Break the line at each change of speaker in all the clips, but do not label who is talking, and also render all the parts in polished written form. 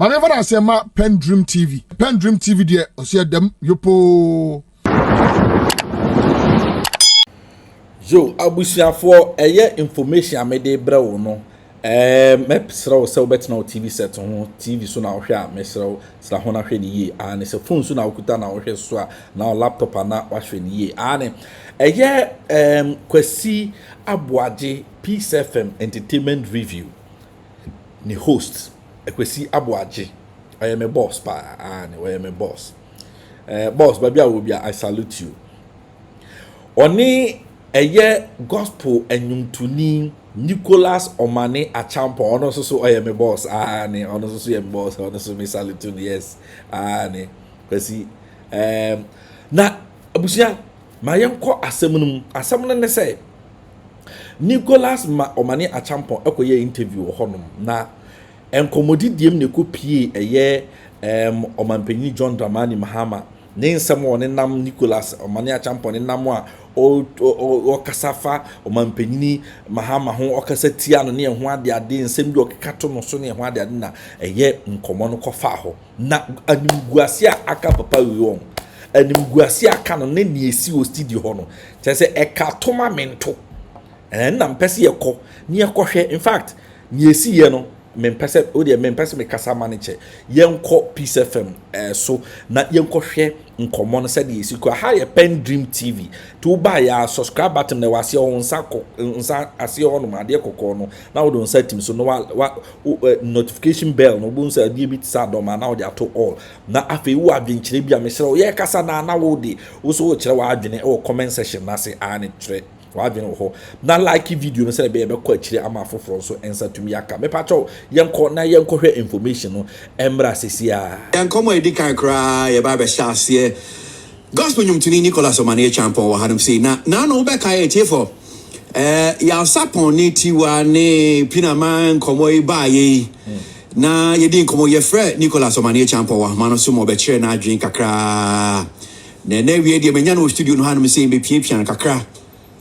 Mane fana se ma PENDREAM TV. PENDREAM TV de o se dem yopo.
Yo, abusiafo eye information amede bra wo no. Mepsra wo se obet na TV set ho TV so na wo hwe a mesra wo sra ho na hwe ni ye ane se phone so na wo kuta na wo hwe so a na laptop na wa hwe ni ye ane eye Akwasi Aboagye Peace FM Entertainment Review ni host Akwasi Aboagye I am a boss pa ane I am a boss boss babia wo bia I salute you oni eye gospel enyumtuni Nicholas Omane Acheampong ono so I am a boss ane ono so am boss ono so me salute yes ane kwesi na abusia ma yenko asem ne say Nicholas Omane Acheampong ekoye interview honum na enkomodidiem ne ko pie eye omanpanyi John Dramani Mahama ne nsem woni nam Nicholas Omane Acheampong ne nam a o kasafa omanpanyi Mahama ho okasa tia no ne ho ade nsem bi okekato no so ne ho ade na eye nkomo no kofa ho na animguase aka papa wiwon animguase aka no ne esi o studio ho no tese ekatoma mento na mpese yekọ ne yekohwe in fact ne esi ye no mempese o de mempese me kasa manager yenko Peace FM so na yenko hwe nkomo no se de esi ko ha ye PENDREAM TV to buy ya subscribe button na wase o nsa ase o no ade kokko no na wo don set team so no notification bell no bu nsa de bit sa do ma na wo de ato all na afi wo adwenkyere bia me sere ye kasa na wo de wo so wo kire wa adwene o comment section na se ane tre wadwene ho na like video no say be ko akire ama foforo so ensa tumi aka me pacho yenko na yenko hwe information no emra sesia
yenko mo edi kan kra ye ba be hyase gospel nyumtuni Nicholas Omane Acheampong wa hanum say na no be kan e for ya sapon ni tiwa ne pinaman komo e ba ye na ye din komo ye frɛ Nicholas Omane Acheampong wa mano so mo be kire na adwen kakra na wie de menya no studio no hanum say be pian kakra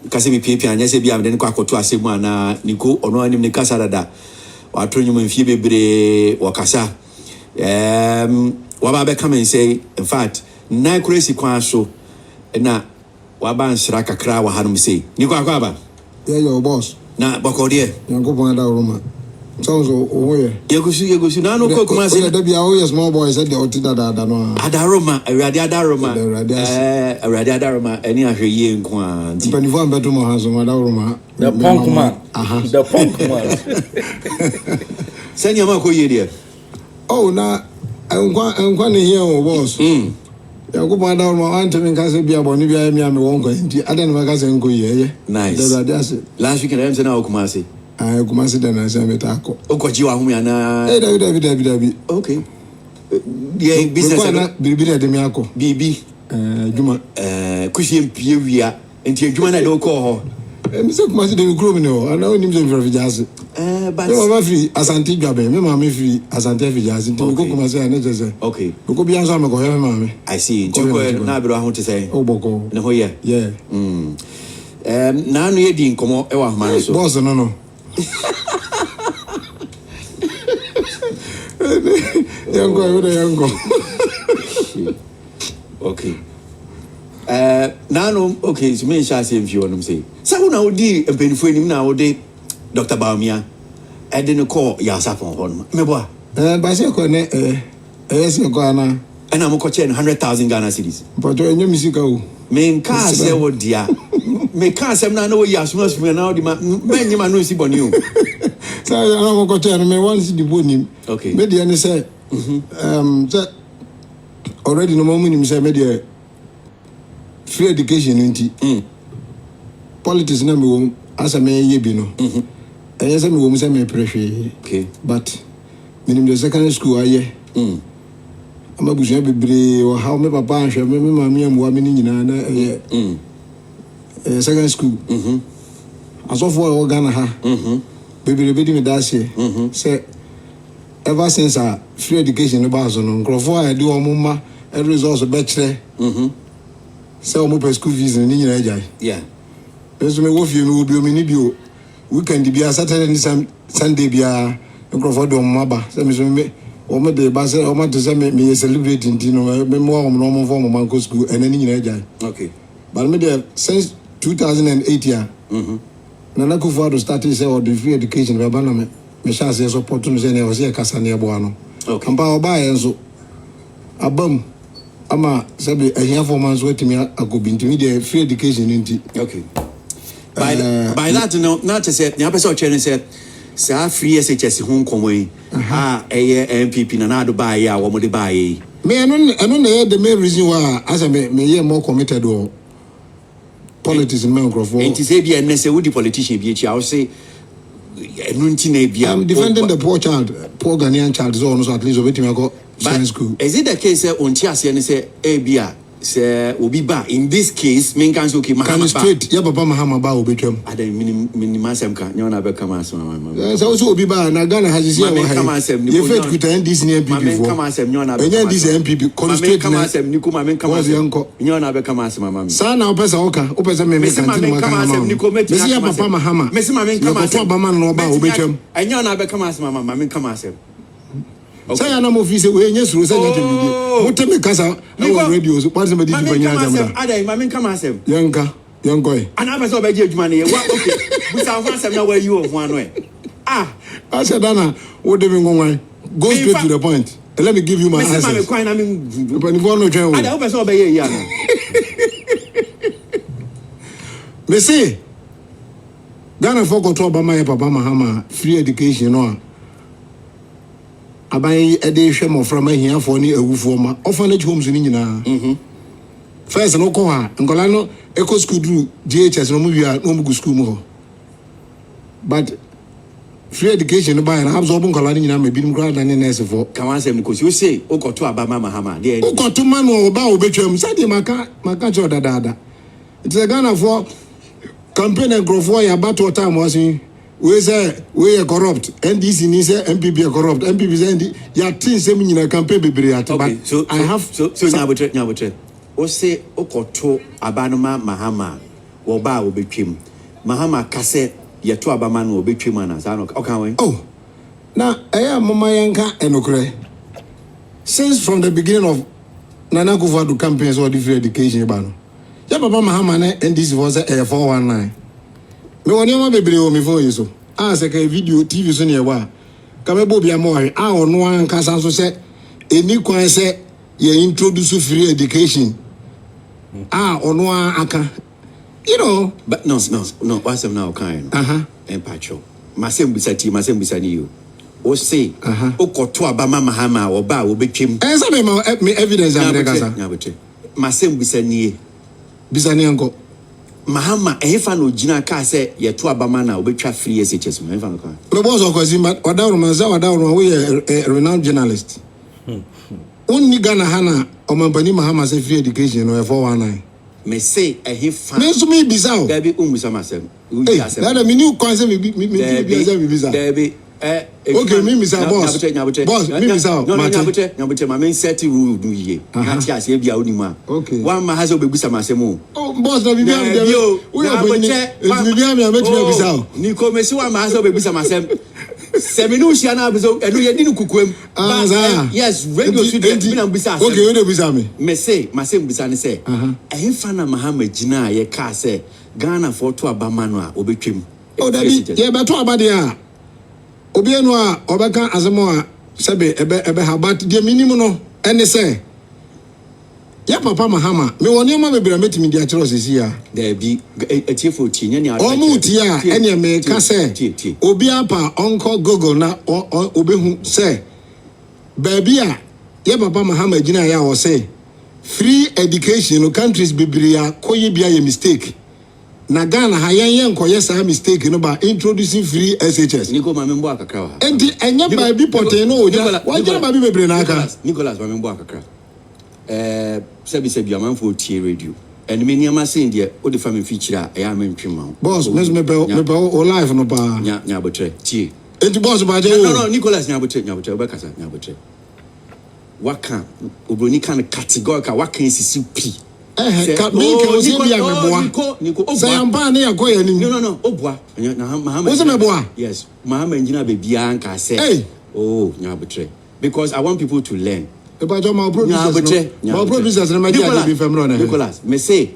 kasi mi pian nyese bia mede kwa akoto asemu ana niko ono anim ne kasa dada wato nyum mfie bebre wakasa waba be come and say in fact na crazy kwa so na waba nsra kakra wa hanum say niko akwaba
your boss
na bokode
yango ponda roma sounds oye
yegusu na no ko kuma say
da bia o small boy said the otida da no
adaroma awade adaroma eni ahweye nko a
mpanivo ambeto mo hanso adaroma
the punk man
senya ma ko yede
oh na nkwa ne here o boss yango ponda roma antemi kase bia boni bia mi ame wonko nti adan ma kase nko ye
nice last week na na okuma say
kumasi da na se metako
okoji wa humi ana
David
okay yeah business
na bibi na dem yako
bibi
juma
kushi mpie wia enti juma na do ko ho
mi se kumasi dem group ni o ana onim se free jazz
but
me mama free asante dwabe me mama free asante free jazz enti ko kumasi na jeze
okay
ko bi anso me ko he mama
I see enti ko na biro ahun te say
oboko
ne ho ye
yeah
na no ye di nkomo e wa hama so
boss no Yango.
Okay. Now okay, so me shall say if you want to say. So now odi empenfo enim na odi Dr. Baumia. I didn't call ya sapon hon. Me boa.
Ba se ko ne se ko ana.
Ana mo ko che 100,000 Ghana cedis.
But enyo misika o.
Me nka se wo dia. Me ka asem na wo ya asuma na odi ma nyima no si boni o.
So I mo ko che me wan si di boni.
Okay.
Me dia ne say so already no moment him say media free education nti politics na me wo asa me ye bi no and say me wo say me prehwe
okay
but minim the secondary school aye ama busu bebre o how me papa ahwe me mama am wa me ni nyina na secondary school asofo o Ghana ha bebre be di me dasie say ever since free education no bazo no nkrofo a de o mumma e results be kire say o mo per school fees ni nyina ajai
yeah
so me wo fie me obi o me ni bio weekend bia Saturday and Sunday bia nkrofo do mma ba say me so me Oma de base oma to say me celebrating tino me mo am no for mo man school and any nyina jai.
Okay.
But me there since 2008 year. Nana Akufo-Addo started say or the free education we ba na me chance support no say na o say kasa na ebo ano.
Okay.
Ampa oba yenso abam ama sabi ehia for man so wetimi agobi ntimi the free education nti.
Okay. By that no not to say na person chair say say free SHS home komwe MPP na do buy ya wo mo de buy
me eno na the main reason why as me ye more committed or politics in microphone.
And to say be a say would politician be I will say I'm
defending the poor Ghanaian child so at least wetimi go science school.
Is it the case on Tiasi and say bia say obi ba in this case men can okay Mahama
straight ya papa Mahama ba obetwam
ada minimum sem kan you na be come as mama
so obi ba na Ghana has here you fit with NDC MPP for
come as you na be
NDC MPP constitute
come as ni kuma men come as you na be come as mama
sa na opesa me kan
come as ni ko meti
ya papa Mahama
me se ma men come as
papa man no ba obetwam
enyo na be come as mama men come as
say na mo fi say we nye suru say nyate video mo teme kasa na radio so party me di banya jam da
ada mama come asem
yanka
ana ba so be je adwuma ne wa okay busa ho asem na wa yi o ho ano
I said Dana what do me go straight to the point and let me give you my answer
me kwan na me
but if one no try
ada o be so be ye ya no
me say Ghana for control Obama ya papa Mahama free education no aban ede hwe mo from ahia for ni awufo ma orphanage homes ni nyina first no ko ha ngola no eco school do DHS no mu bia no mu school mu ho but free education no buy na absorb ngola ni nyina ma bi nkra na ne nurse for
kan wan say because you say o ko to Obama Mahama there
o ko to man o ba obetwam say maka cho dada it's a Ghana for campaign and grow for ya battle time was we say we are corrupt NDC ni say MPP are corrupt MPP say ya tin say me nyina campaign bebre at but
so
I have
so nyabotre o say o koto abanoma Mahama wo ba wo betwem Mahama kase ye to abama no obetwem ana sa no o kan wen
oh na eya mama yanka enokre since from the beginning of Nana Akufo-Addo campaigns or the free education ba no ya papa Mahama na NDC for say 419 me woni ma bebre o me phone so say ka video TV so ne wa ka me bo bia mo hwe ono an kasa so say eni kwan say ye introduce free education ono aka you know
but no what's up now kind empacho masem bisani you o say o koto abama Mahama o ba wo betwem
say me evidence am de kasa
nyabote masem bisani
anko
Mahama efa no gina ka say ye to abama na obetwa free SHS mo efa no ka
no boss Akwasi wadawro we a renowned journalist onni Ghana hana omampani Mahama say free education no 419
me say efa
me so me bisa o
there be umbisa masem we be asem
that me new concept me bisa
there be
okay me misa boss me misa
nyabote ma men set rule do ye na ti ase bia onima
okay
one ma has obegusa masem o
boss na bibia me we bibia me ameti me bisa o
ni ko me si one ma has obegusa masem seminu hia na abezo enu ye dinu kukuem yes radio student bi na bisa asem
okay we dey bisa
me say masem bisa ne say efa na Mahama gina ye ka say Ghana for to abama no a obetwem
oh that ye beto abade a obi enu a obeka azemo a sebe ebe habat de minimum no ene say ya papa Mahama me woni ma bebre metimi dia kire osisi ya
there be etiefo ti nya ni
o mu ti a ene me ka say obi apa onko Google na obehu say baby a ya papa Mahama gina ya o say free education no countries bebre a koye bia ye mistake na Ghana ha yen koye sa mistake no ba introducing free SHS
niko mamembo akakra wa
enti enye ba bi poten no wajira ba bi bebre na aka
Nicholas mamembo akakra sebi amanfo tie radio and me niam asen de o de family feature e ya mentwema
boss me be o live no ba
nya botre tie
enti boss ba je
no Nicholas nya botre o be kasa nya botre waka obroni kan categorical waka sisi pi
me ke o se bia me boa
Niko
say ampa na yakoya ni
no obua na Mahama
o se me boa
yes Mahama engineer be bia anka say oh nya botre because I want people to learn.
But my producers,
Nicholas, me say,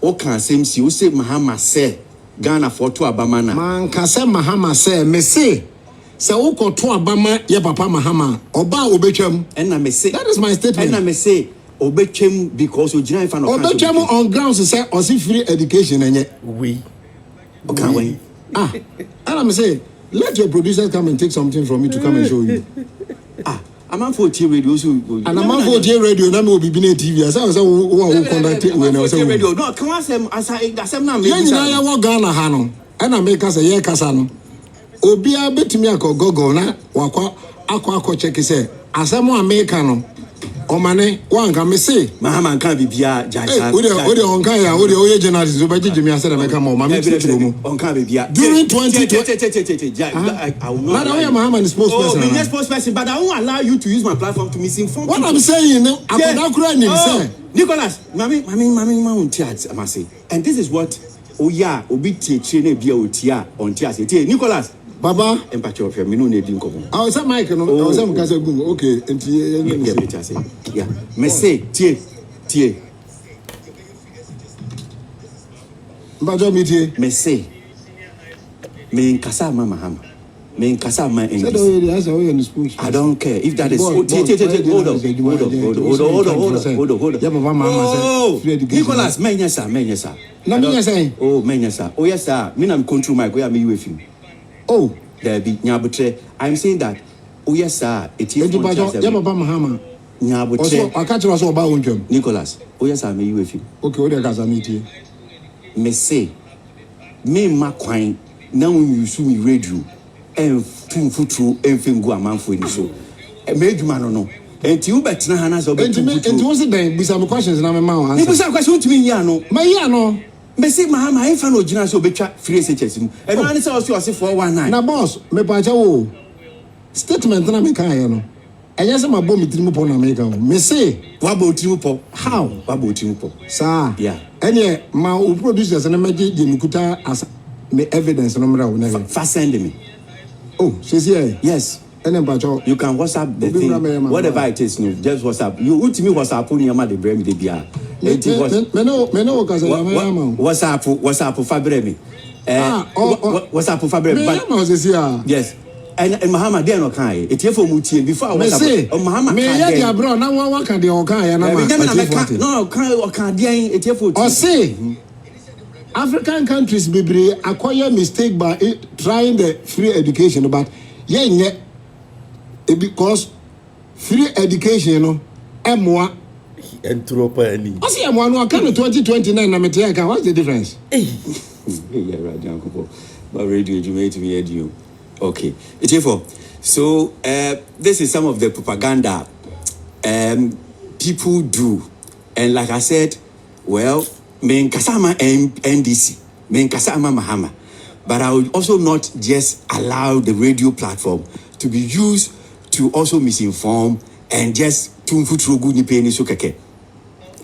o can same si o say Mahama say Ghana for to Abamana.
Man can say Mahama say me say o ko to Abama ye papa Mahama oba obetwam.
And I may say
that is my statement.
And I may say obetwam because o gina fan of
obetwam on grounds say o see free education enye.
We.
Okay, we.
And I'm say let your producers come and take something from me to come and show you.
I'm on 40 radio so
and I'm on 40 radio na me obi bi na TV as I say who conduct we na say
radio no can I say asem na me
you na ya wo Ghana ha no and I make us a year kasa no obi a betumi akọ na wakọ akọ check say asem America no Omane one can me say
Mahama kan bibia jaisa
o de on kan ya o de oye journalist so ba jijimi ase na me kan mo ma me titiro mu
on kan bibia
during 2020
I will not
but I am Mahama the spokesperson
oh me spokesperson but I won't allow you to use my platform to misinform
what I'm saying akoda kura ni say
Nicholas mami ma unti am say and this is what oya obi teaching na bia otia on tia say Nicholas
Baba,
empathy of me no need nkomo.
I was at Mike no, I was at Mukasa Gungo. Okay, enti
yeah. Me say tie.
Mbajo mi tie.
Me say me nkasa ma Mahama. Me nkasa ma English. I don't care if that is hold on.
Yeah, Baba Mahama say.
Nicholas, menyesa.
Na menyesa.
Oh, menyesa. Oh yes sir. Me na control my go ya me UFM.
Oh,
there be nyabutre. I'm saying that. Oh yes sir. It is.
Yeah, Baba Mahama.
Nyabutre.
I catch you as oba unjum.
Nicholas. Oh yes sir. Me UFM.
Okay, what dey kasa me tie.
Me say. Me ma kwan na use me radio. Tumfutru enfengu amanfo ni so. Me adwuma no. Enti u betina ha na so betumfutru.
Enti wo se den bisa me questions na me ma answer.
Me bisa question to me ya no.
Ma ya no.
Me say Mahama I fa no gina so betwa free SHS mu. E no say o se 419.
Na boss, me pa cha wo. Statement na me kan ya no. Enya se ma bo me tirimu po na me kan. Me say,
wa bo tirimu po.
How?
Wa bo tirimu po.
Sir.
Yeah.
Enye ma o producers na me je mikuta as me evidence no mra wo na.
Fa send me.
Oh, she's here.
Yes.
You
can WhatsApp the thing. Whatever it is, no, just WhatsApp. You ultimately WhatsApp on your mother, Bremi de Bia. WhatsApp Fabremi. WhatsApp Fabremi. Yes. And Mahama, they are not kind. It's here for Muti before WhatsApp. Mahama,
may I bro, now one can the Okan.
No, can't it's here for.
Or say African countries be acquire mistake by trying the free education, but yeah. Because free education, you know, M1
entropy.
I see M1 come to 2029 na meteka. What's the difference?
Yeah, right, Uncle. But radio you made to me you. Okay. So this is some of the propaganda people do. And like I said, well, men kasama NDC, men kasama Mahama. But I would also not just allow the radio platform to be used to also misinform and just tumfutru good ni penny so keke.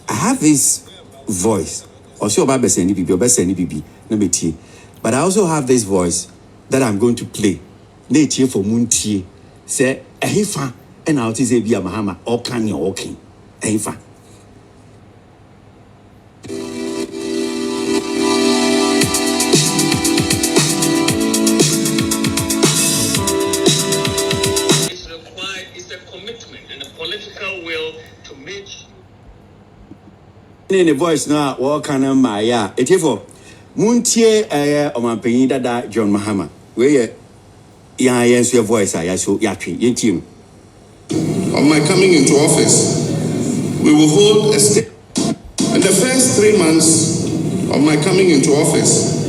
I have this voice. Also about beseni bibi na betie. But I also have this voice that I'm going to play. Na tie for muntie. Say ehifa and out is bia Mahama or can you walking. Ehifa. In the voice now, what can I ya? It's for Muntie Omane Dada John Mahama. Where yes, your voice, I so yaki, yin team.
Of my coming into office, we will hold a stake. In the first 3 months of my coming into office,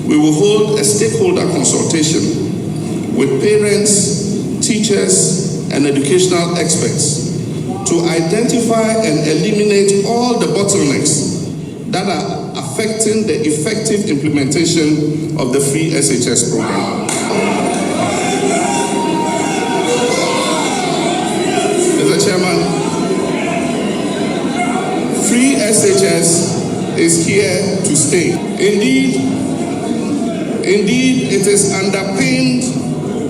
we will hold a stakeholder consultation with parents, teachers, and educational experts to identify and eliminate all the bottlenecks that are affecting the effective implementation of the free SHS program. Mr. Chairman, free SHS is here to stay. Indeed, it is underpinned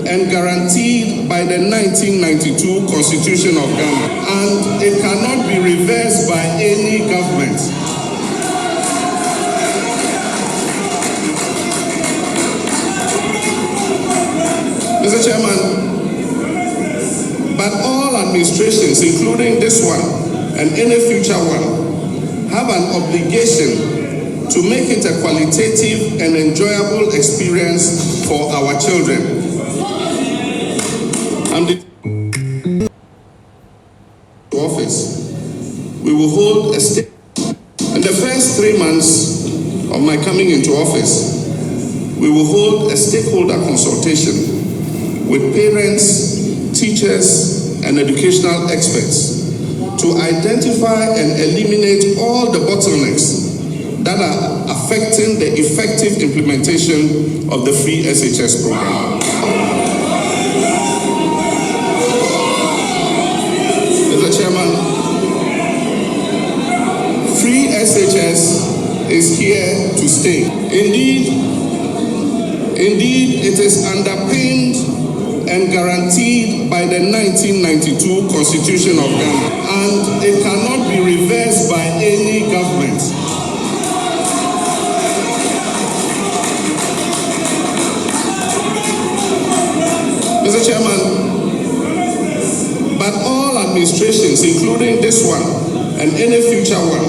and guaranteed by the 1992 Constitution of Ghana, and it cannot be reversed by any government. Mr. Chairman, but all administrations, including this one and any future one, have an obligation to make it a qualitative and enjoyable experience for our children. And the office, we will hold a stake. In the first 3 months of my coming into office, we will hold a stakeholder consultation with parents, teachers, and educational experts to identify and eliminate all the bottlenecks that are affecting the effective implementation of the free SHS program. Mr. Chairman, free SHS is here to stay. Indeed, it is underpinned and guaranteed by the 1992 Constitution of Ghana, and it cannot be reversed by any government. Mr. Chairman, but all administrations, including this one and any future one,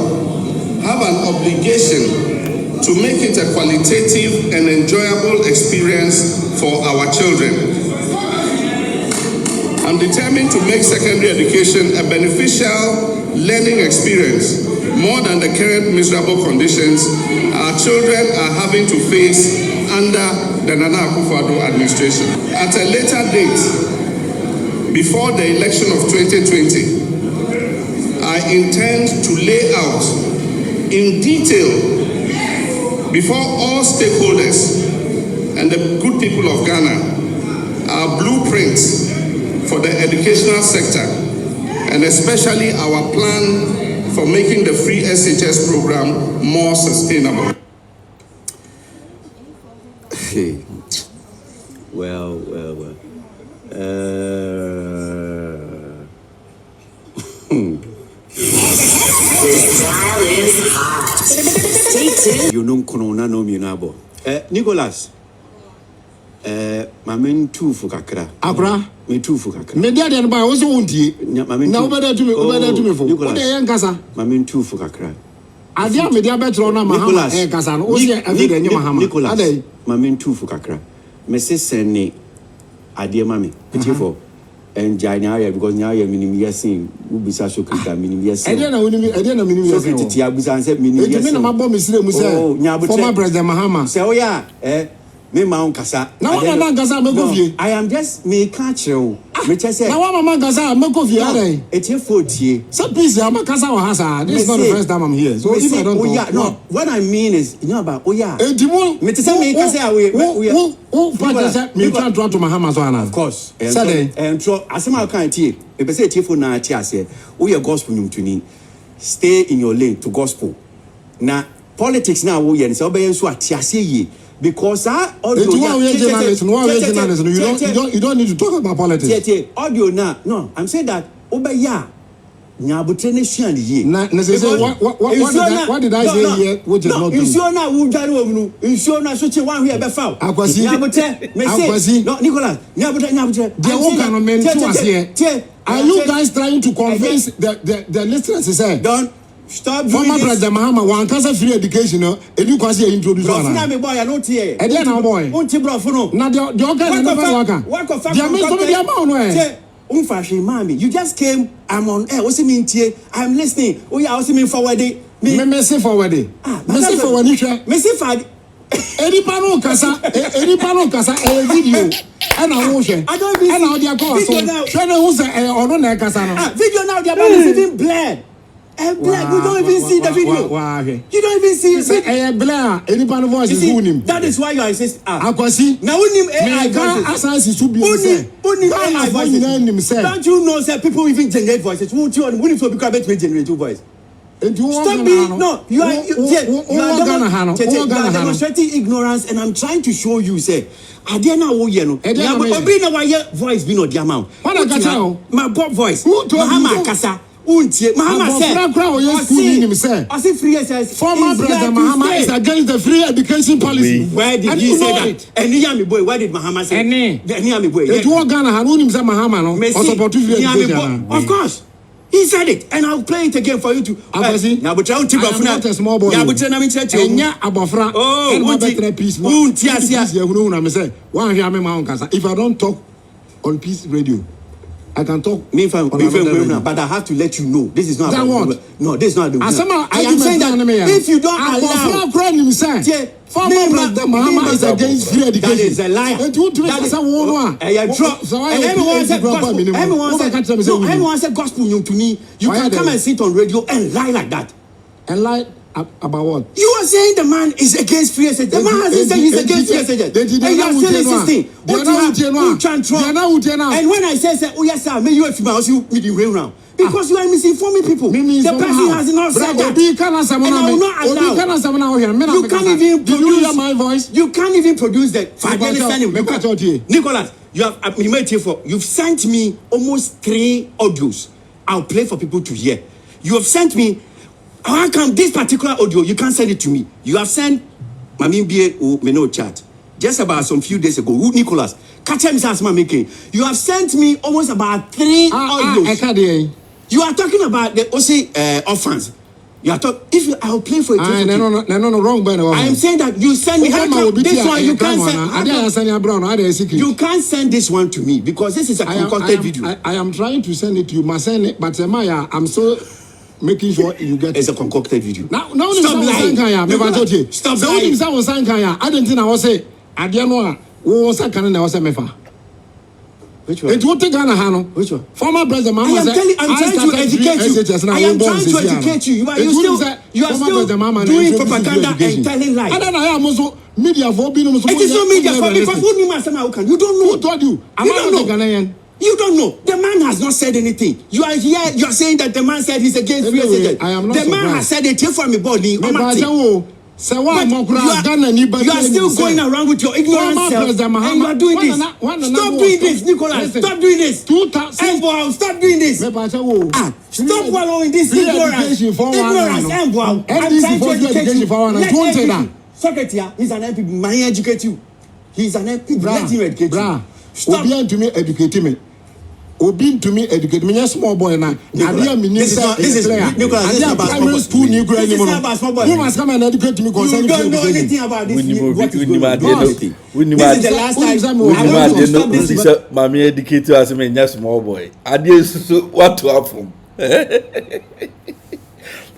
have an obligation to make it a qualitative and enjoyable experience for our children. I'm determined to make secondary education a beneficial learning experience more than the current miserable conditions our children are having to face under the Nana Akufo-Addo administration. At a later date, before the election of 2020, I intend to lay out in detail before all stakeholders and the good people of Ghana our blueprints for the educational sector, and especially our plan for making the free SHS program more sustainable.
Well. You know, Corona no Munabo. Nicholas. Mamen two for Kakra.
Abra,
me two for Kakra.
Media and by also won't ye. Now better to me for what they young Casa.
Mamen two for Kakra.
I dear media better on Mahama and Casan. Oh, yeah, I think Mahama.
Nicholas, Mamen two for Kakra. Mrs. Sene, I dear mammy, pity for. And January, because now you're minimum yeasing, will be such a minimum yes. I don't know minimum yes. I was answered minimum yes. My bomb is former President Mahama. Say, oh, yeah, me ma kasa.
Now I'm Gaza Mekovie.
I am just me catch you. Which I said,
now I'm Gaza Mekovie.
It's your 40.
So please, I'm a Casa or Hasa. This is not the first time I'm here. So if I don't know, yeah, no. What I mean is, you know about oh yeah. Me to say me Casa away. Me can't draw to Mahama Zwana.
Of course. And so as I can't tea. If I say tifo na tea, I say, oh yeah, gospel to need. Stay in your lane to gospel. Now politics now we and so be so atiase. Because audio
you don't need to talk about politics.
Audio now. No, I'm saying that Obaya Nyabutre nation ye.
What did I say here? Which is not true.
Insiona Wujaro, Insiona such a one here befoul.
Akwasi,
no, Nicholas, Nyabutre.
They all can men to us here. Are you guys trying to convince the listeners? Don't.
Stop
former President Mahama one cancer free education and you can see introduce one.
Me boy, I don't hear.
And then boy.
Unti bro no.
Na the okay never work. There means so many amount no.
Unfashi mami, you just came. I'm on air. What's it mean tie? I'm listening. Oh yeah, what's it mean forward? Me
say forward. Me say forward ni hwe.
Me say forward.
Eni pano kasa e video. And I won't share. I don't even. And now they are called. So share who say ono na kasa no.
Video now they are even blurred. And black, we don't even see the video. You don't even see it.
Black, anybody voice is him.
That is why you insist.
Akwasi.
Now we need AI voices. Don't you know that people even generate voices? Won't you need to be able to generate your voice?
Stop being no. You are demonstrating ignorance, and I'm trying to show you. Say, I didn't know you know. Voice be no diamond. My Bob voice. Mahama Kasa. Mahama said, I see free SS.
Former President Mahama is against the free education policy.
Where did he say that? And Niami boy, where did Mahama say? Niami boy.
It was Ghana, Hanunim Mahama, no? Or support free education.
Of course. He said it, and I'll play it again for you to.
Akwasi,
now, but I'm
not a small boy.
Yeah, but I'm in church.
If I don't talk on Peace Radio, I can talk.
But I have to let you know. This is not.
That what?
No, this is not the.
I am saying that
if you don't allow.
Former President Mahama is against free education.
That is a liar. Everyone said gospel to me. You can come and sit on radio and lie like that.
And lie about what?
You are saying the man is against free education. The man has said he's against free education. And you are still insisting. And when I say, oh yes sir, may you have me round. Because you are misinforming people. The person has not said that. And I will not allow. You can't even produce my voice. You can't even produce that. Nicholas, you've sent me almost 3 audios. I'll play for people to hear. You have sent me. How come this particular audio you can't send it to me? You have sent Mami Bie Meno chat just about some few days ago. Nicholas, catch him making. You have sent me almost about 3 audios. You are talking about the OC orphans. You are talking. I'll play for it.
No, wrong.
I am saying that you send me this one. You can't send. You can't send this one to me because this is a concocted video.
I am trying to send it to you. Must send it, but Maya, I'm so making sure you get.
It's a concocted video.
Now, stop lying. Stop lying. I don't think I was say. I don't know. What's that kind of was mefa?
Which one?
It won't take Ghana, Hano.
Which one?
Former President Mahama
I'm trying to educate you. I am trying to educate you. You are still doing propaganda and telling lies.
I don't know. I am also media for being.
It is not media for because you don't know.
Who told you?
You don't know. You don't know. The man has not said anything. You are here. You are saying that the man said he's against free education.
I am not.
The man has said it here for me, body.
You are
still going around with your ignorance self, and you are doing this. Stop doing this, Nicholas. Stop doing this. Stop doing this. Stop following this ignorance. Ignorance, I'm trying to educate you. Secretary, he's an MP. May I educate you? He's an MP. Let him educate you.
Stop. Educate me. Obi to me educate me small boy now. This
is
primary school new grade anymore. You must come and educate me concerning
you don't know anything about this.
This is the last time. This is Mami educate you as a small boy. What to happen?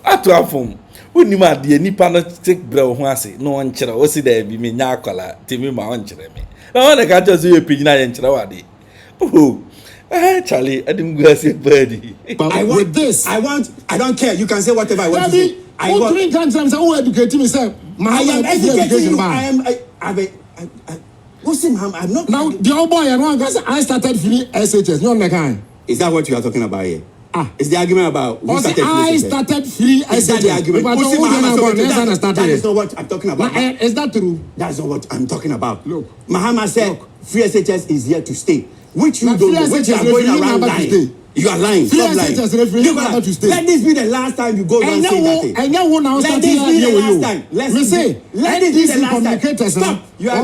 What to happen? When you mad the nipa no take bro ho ase no on kire o si da bi me nya akwala temi ma on kire me. Na one ka tell say you page na yen kire wade. Oh. Charlie, I didn't go say birdie.
But with this, I don't care. You can say whatever I want to say.
I am educating myself.
I am educating you. I'm not.
Now, the old boy, I started free SHS. No, kind.
Is that what you are talking about here? Is the argument about
who started free SHS? I started free SHS.
Is that the argument? That is not what I'm talking about.
Is that true?
That's not what I'm talking about.
Look,
Mahama said free SHS is here to stay. Which you don't know, which you are going around lying. You are lying. Stop lying. Let this be the last time you go around saying that thing. Let this be the last time. Let this be the last time. Stop. You are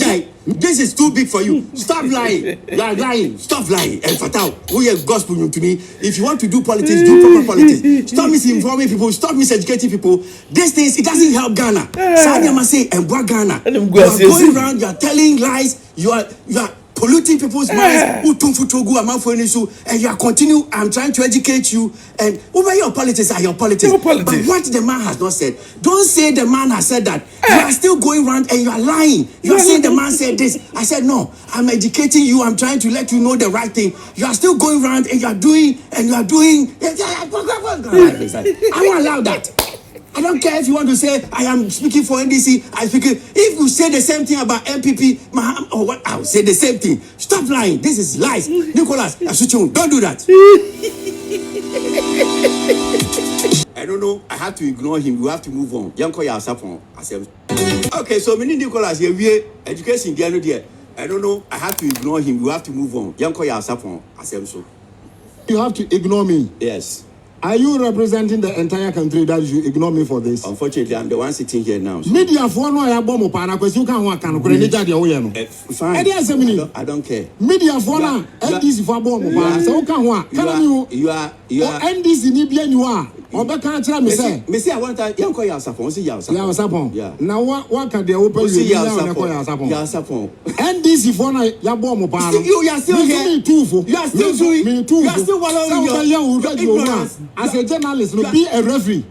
going. This is too big for you. Stop lying. You are lying. Stop lying. And Fatah, who is gospel to me? If you want to do politics, do proper politics. Stop misinforming people. Stop miseducating people. These things, it doesn't help Ghana. Sanya Mase and Ghana. You are going around. You are telling lies. You are polluting people's minds. And you are continuing. I'm trying to educate you. And over your politics are your politics. But what the man has not said, don't say the man has said that. You are still going around and you are lying. You are saying the man said this. I said no. I'm educating you. I'm trying to let you know the right thing. You are still going around and you are doing. I won't allow that. I don't care if you want to say I am speaking for NDC. If you say the same thing about MPP, Mahama, or what, I'll say the same thing. Stop lying. This is lies. Nicholas, don't do that.
don't know. I have to ignore him. We have to move on. Yanko Yasapon. Okay, so many Nicholas here. Education, dear. I don't know. I have to ignore him. We have to move on. Yanko Yasapon. So.
You have to ignore me.
Yes.
Are you representing the entire country that you ignore me for this?
Unfortunately, I'm the one sitting here now. So.
Media for no ya bomb pana kwesi you can work can
Fine. I don't care.
Media for na NDC for bomb pana so you can work. You are NDC ni bia ni wa. Obeka kira me say.
Me say I want Yanko Yasapon. See
Yasapon.
Yeah.
Now what can they open you
Yasapon.
NDC for na ya bomb pana.
You are still here.
Me too.
You are still doing.
Me too.
You are still wallowing your ignorance.
As a journalist, be a referee.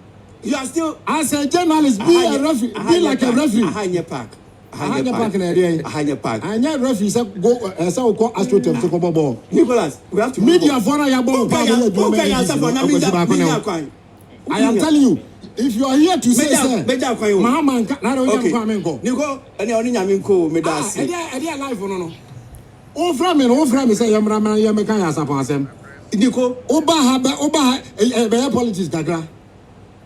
You are still
as a journalist, be a referee. Be like a referee.
Hanya park.
Hanya park. Hanya referee say go say go astroturf to come ball.
Nicholas, we have to
media for na ya ball. I am telling you, if you are here to say Mahama na do you come go.
Nico, any oni nyame nko me da se.
E dey live no. O fra me say yamra man yam kan ya sapon asem.
Nico,
Oba be politics gaga.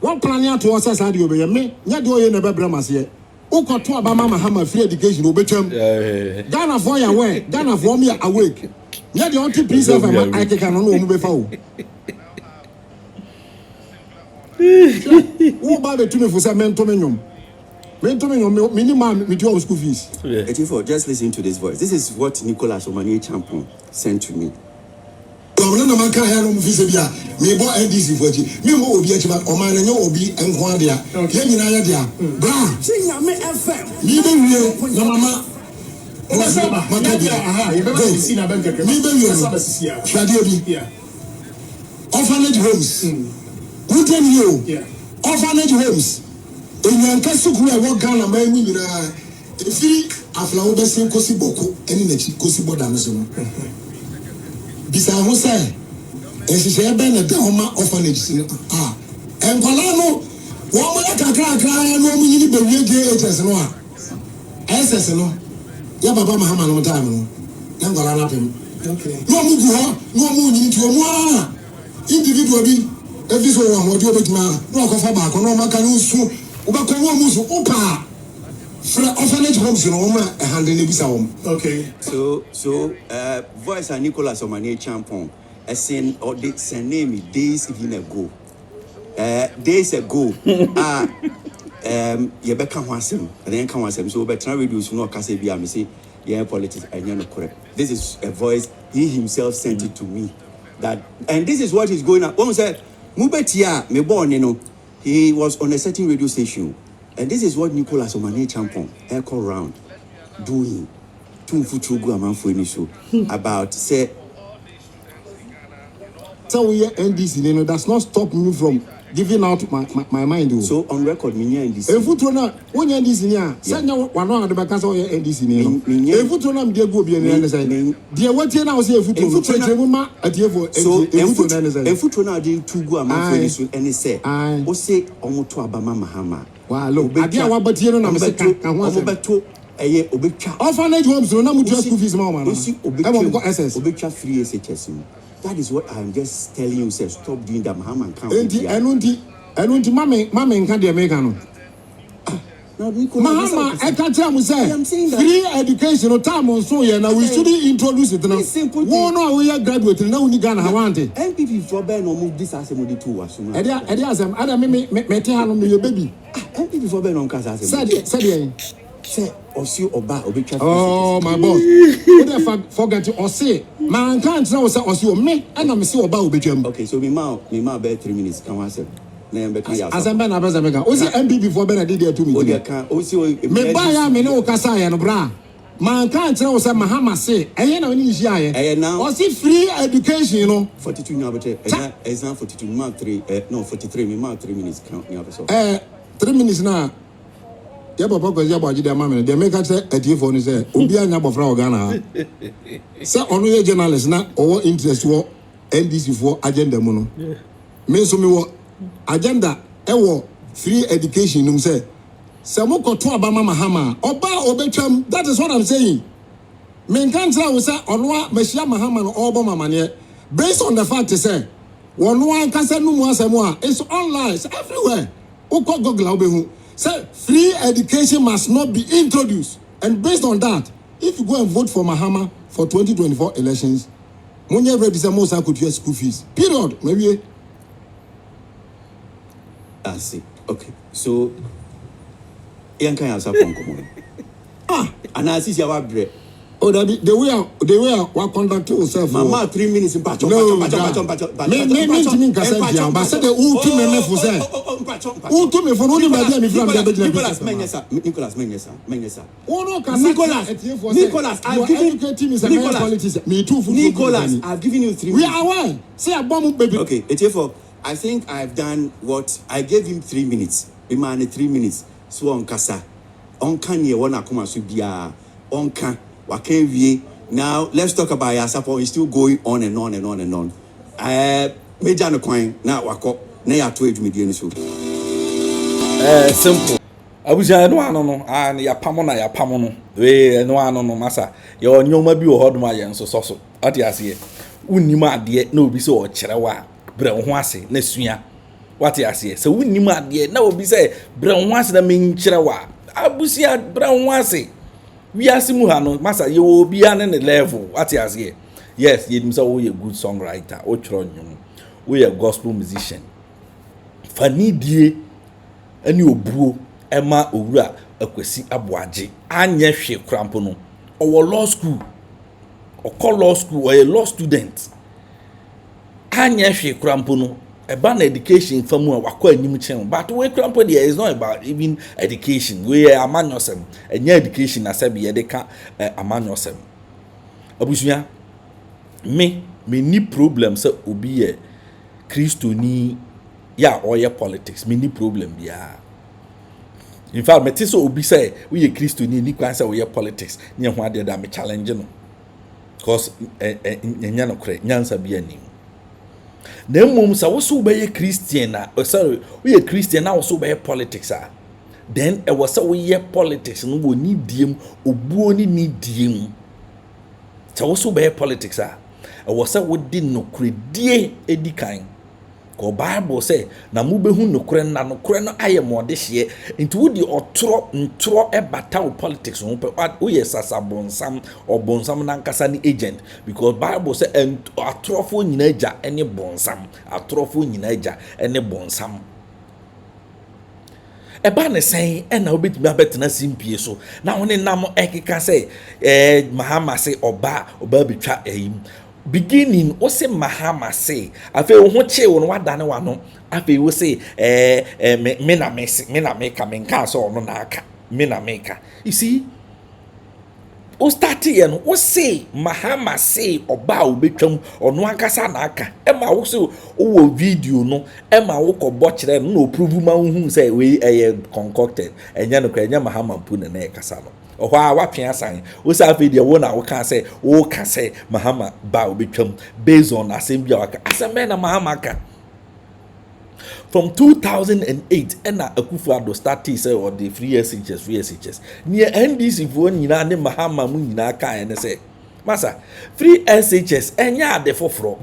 One plan to us as radio be me, nya de oye na be bramas ye. Ukoto aba Mahama free education obetwam. Ghana for ya where? Ghana for me awake. Nya de onti peace of man I can no mu be fa o. Who ba be tumi for say mento menyom. Minimum with your school fees.
Just listen to this voice. This is what Nicholas Omane Acheampong sent to me.
No man can hear no visa. Me bo NDC for you. Me mo obi achiba Omane nyo obi enko dia. Ye nyina ya dia. Bra. Singa me FM. Ni be wie na mama. Maka dia. Aha, you better see na bank account. Ni be wie. Shade obi. Yeah. Orphanage homes. Who tell you? Yeah. Orphanage homes. Enyanka sukuru e wo Ghana ma nyi nyina. Efiri afla wo besin kosi boko eni na chi kosi boda no so no. Bisa ho say ehihye be na de homa orphanage no enkwala no wo mo ya kakra no mo nyini be wie GHS no a SS no ya baba Mahama no time no enkwala na pem okay no mo gu ho no mo nyini ti o mo a individual bi every so one mo di obetuma no akofa ba ko no maka no su obako wo mo su opa orphanage homes no woman handle bisa wom. Okay.
So voice and Nicholas Omane Acheampong in or this name days even ago. Days ago you beka hwasem and then kan hwasem so betra radio so no kase bia me say yeah politics and no correct. This is a voice he himself sent it to me that and this is what is going on. One said Mubetia me born you know he was on a certain radio station. And this is what Nicholas Omane Acheampong echo round doing. About say.
So we NDC, you know, does not stop me from giving out my mind.
So on record, me NDC.
If you don't when NDC near, say no one on the back of NDC near. If you don't dear go be an NDC. Dear what you now say if you don't at the so if you don't do to go among and say, I say almost to Abama Mahama. Wow, look, I get what but you know, I'm orphanage homes, no more just school fees, mama. I won't go SS.
Obecha free SHS. That is what I'm just telling you, sir. Stop doing that, Mahama and count.
And mamma and can't American. Mahama, I can't tell you, say, free education time on so yeah. Now we shouldn't introduce it now. Simple. No, we are graduating now. We Ghana, I want it.
MPP for Ben or move this as a modi two was.
I me your baby.
MPP for Ben on Casa said, or see or buy or be
oh, my boss. What forget to or say, man can't know or see or me, and I'm see about Bijam. Okay, so me ma about 3 minutes. Can I say? As a man, was MPP for Ben, I did there to me. Me buy me no Casai and bra. Man can't tell say Mahama say, I know in Shire. Now, or see free education, you know. 42 now, but it's not 42, mark 3, no 43, me mark 3 minutes count me 3 minutes now. Yabo poko yabo ajide amame de make say etiefo ni say obi anya bofra Ghana say onu ye journalist na owo interest wo NDC for agenda mu no me so me wo agenda e wo free education num say mo koto abama Mahama oba obetwam. That is what I'm saying. Me kan tell we say onwa machia Mahama no obo mamane based on the fact say one can say no more samoa. It's online, it's everywhere. Oko Google obehu. Say free education must not be introduced. And based on that, if you go and vote for Mahama for 2024 elections, Munye ready say most could pay school fees. Period. Maybe.
I see. Okay. So Yanka Acheampong komo. And I see you have bread.
Oh, the way what conduct yourself.
Mama 3 minutes in patch.
Me kasa dia, but say the ulti me for say. Ulti me for only my me from the
Nicholas Menyesa.
Oh no, Nicholas, I've given
Nicholas, I've given you 3 minutes.
We are one. Say a bomb baby.
Okay, Etiefo, I think I've done what I gave him 3 minutes. Imane 3 minutes. So on kasa. On kan ye wana kuma so bia. On kan wakenwie. Now let's talk about Acheampong. It's still going on and on and on and on. Major no coin na wako na ya to edwumedie ni so.
Simple. Abuja no ano no and ya pamo no. We no ano no masa. Your nyoma bi wo hodoma ye nso so. Ati ase. Unnim ade na obi se o kire wa bre ho ase na sua. Wati ase. Se unnim ade na obi se bre ho ase na men kire wa. Abusia bre ho ase. We are simuhano masa you will be an the level. What is here? Yes, you say we a good songwriter, or we a gospel musician. Fani die any obro Emma Owura Akwasi Aboagye anya hwe krampo no or law school or call law school or a law student anya hwe krampo no about education from wakwa anim chen but we krampo there is not about even education we are amanyosem enya education asabi ye de ka amanyosem abusua me ni problem say obi ye Christoni ya oye politics me ni problem bia in fact me so obi say we ye Christoni ni kwan say oye politics nye ho ade da me challenge no because enya no kre nyansa bia ni na mmom sa wo so be Christian na sorry we a Christian na wo so be politics then e was we ye politics no wo ni diem obuo ni diem sa wo so be politics e was we di no kredie edikan ko Bible say na mu behu no kre no aye modehye nti wo di otro ntro e bata wo politics wo pe wo ye sasabonsam obonsam na nkasa ni agent because Bible say atrofo nyina agya ene bonsam atrofo nyina agya ene bonsam e ba ne sen e na obetumi abetena simpie so na woni nam ekeka say Mahama say oba betwa ehim beginning o say Mahama say afi wo ho che wo no wadane wa no afi wo say me na meka me nka so no na aka me na meka you see o start here no o say Mahama say oba obetwam ono akasa na aka e ma wo say wo video no e ma wo ko bo kire no prove ma hu say we concocted enya no kwa enya Mahama mpu na e kasa no ohwa wapia san wo say afi de wo na wo kan say wo ka say Mahama ba obetwam based on assembly waka asem na Mahama ka from 2008 and Akufo-Addo started say or the free SHS near NDC for nyina ne Mahama mu nyina ka ene say masa free SHS enya ade foforo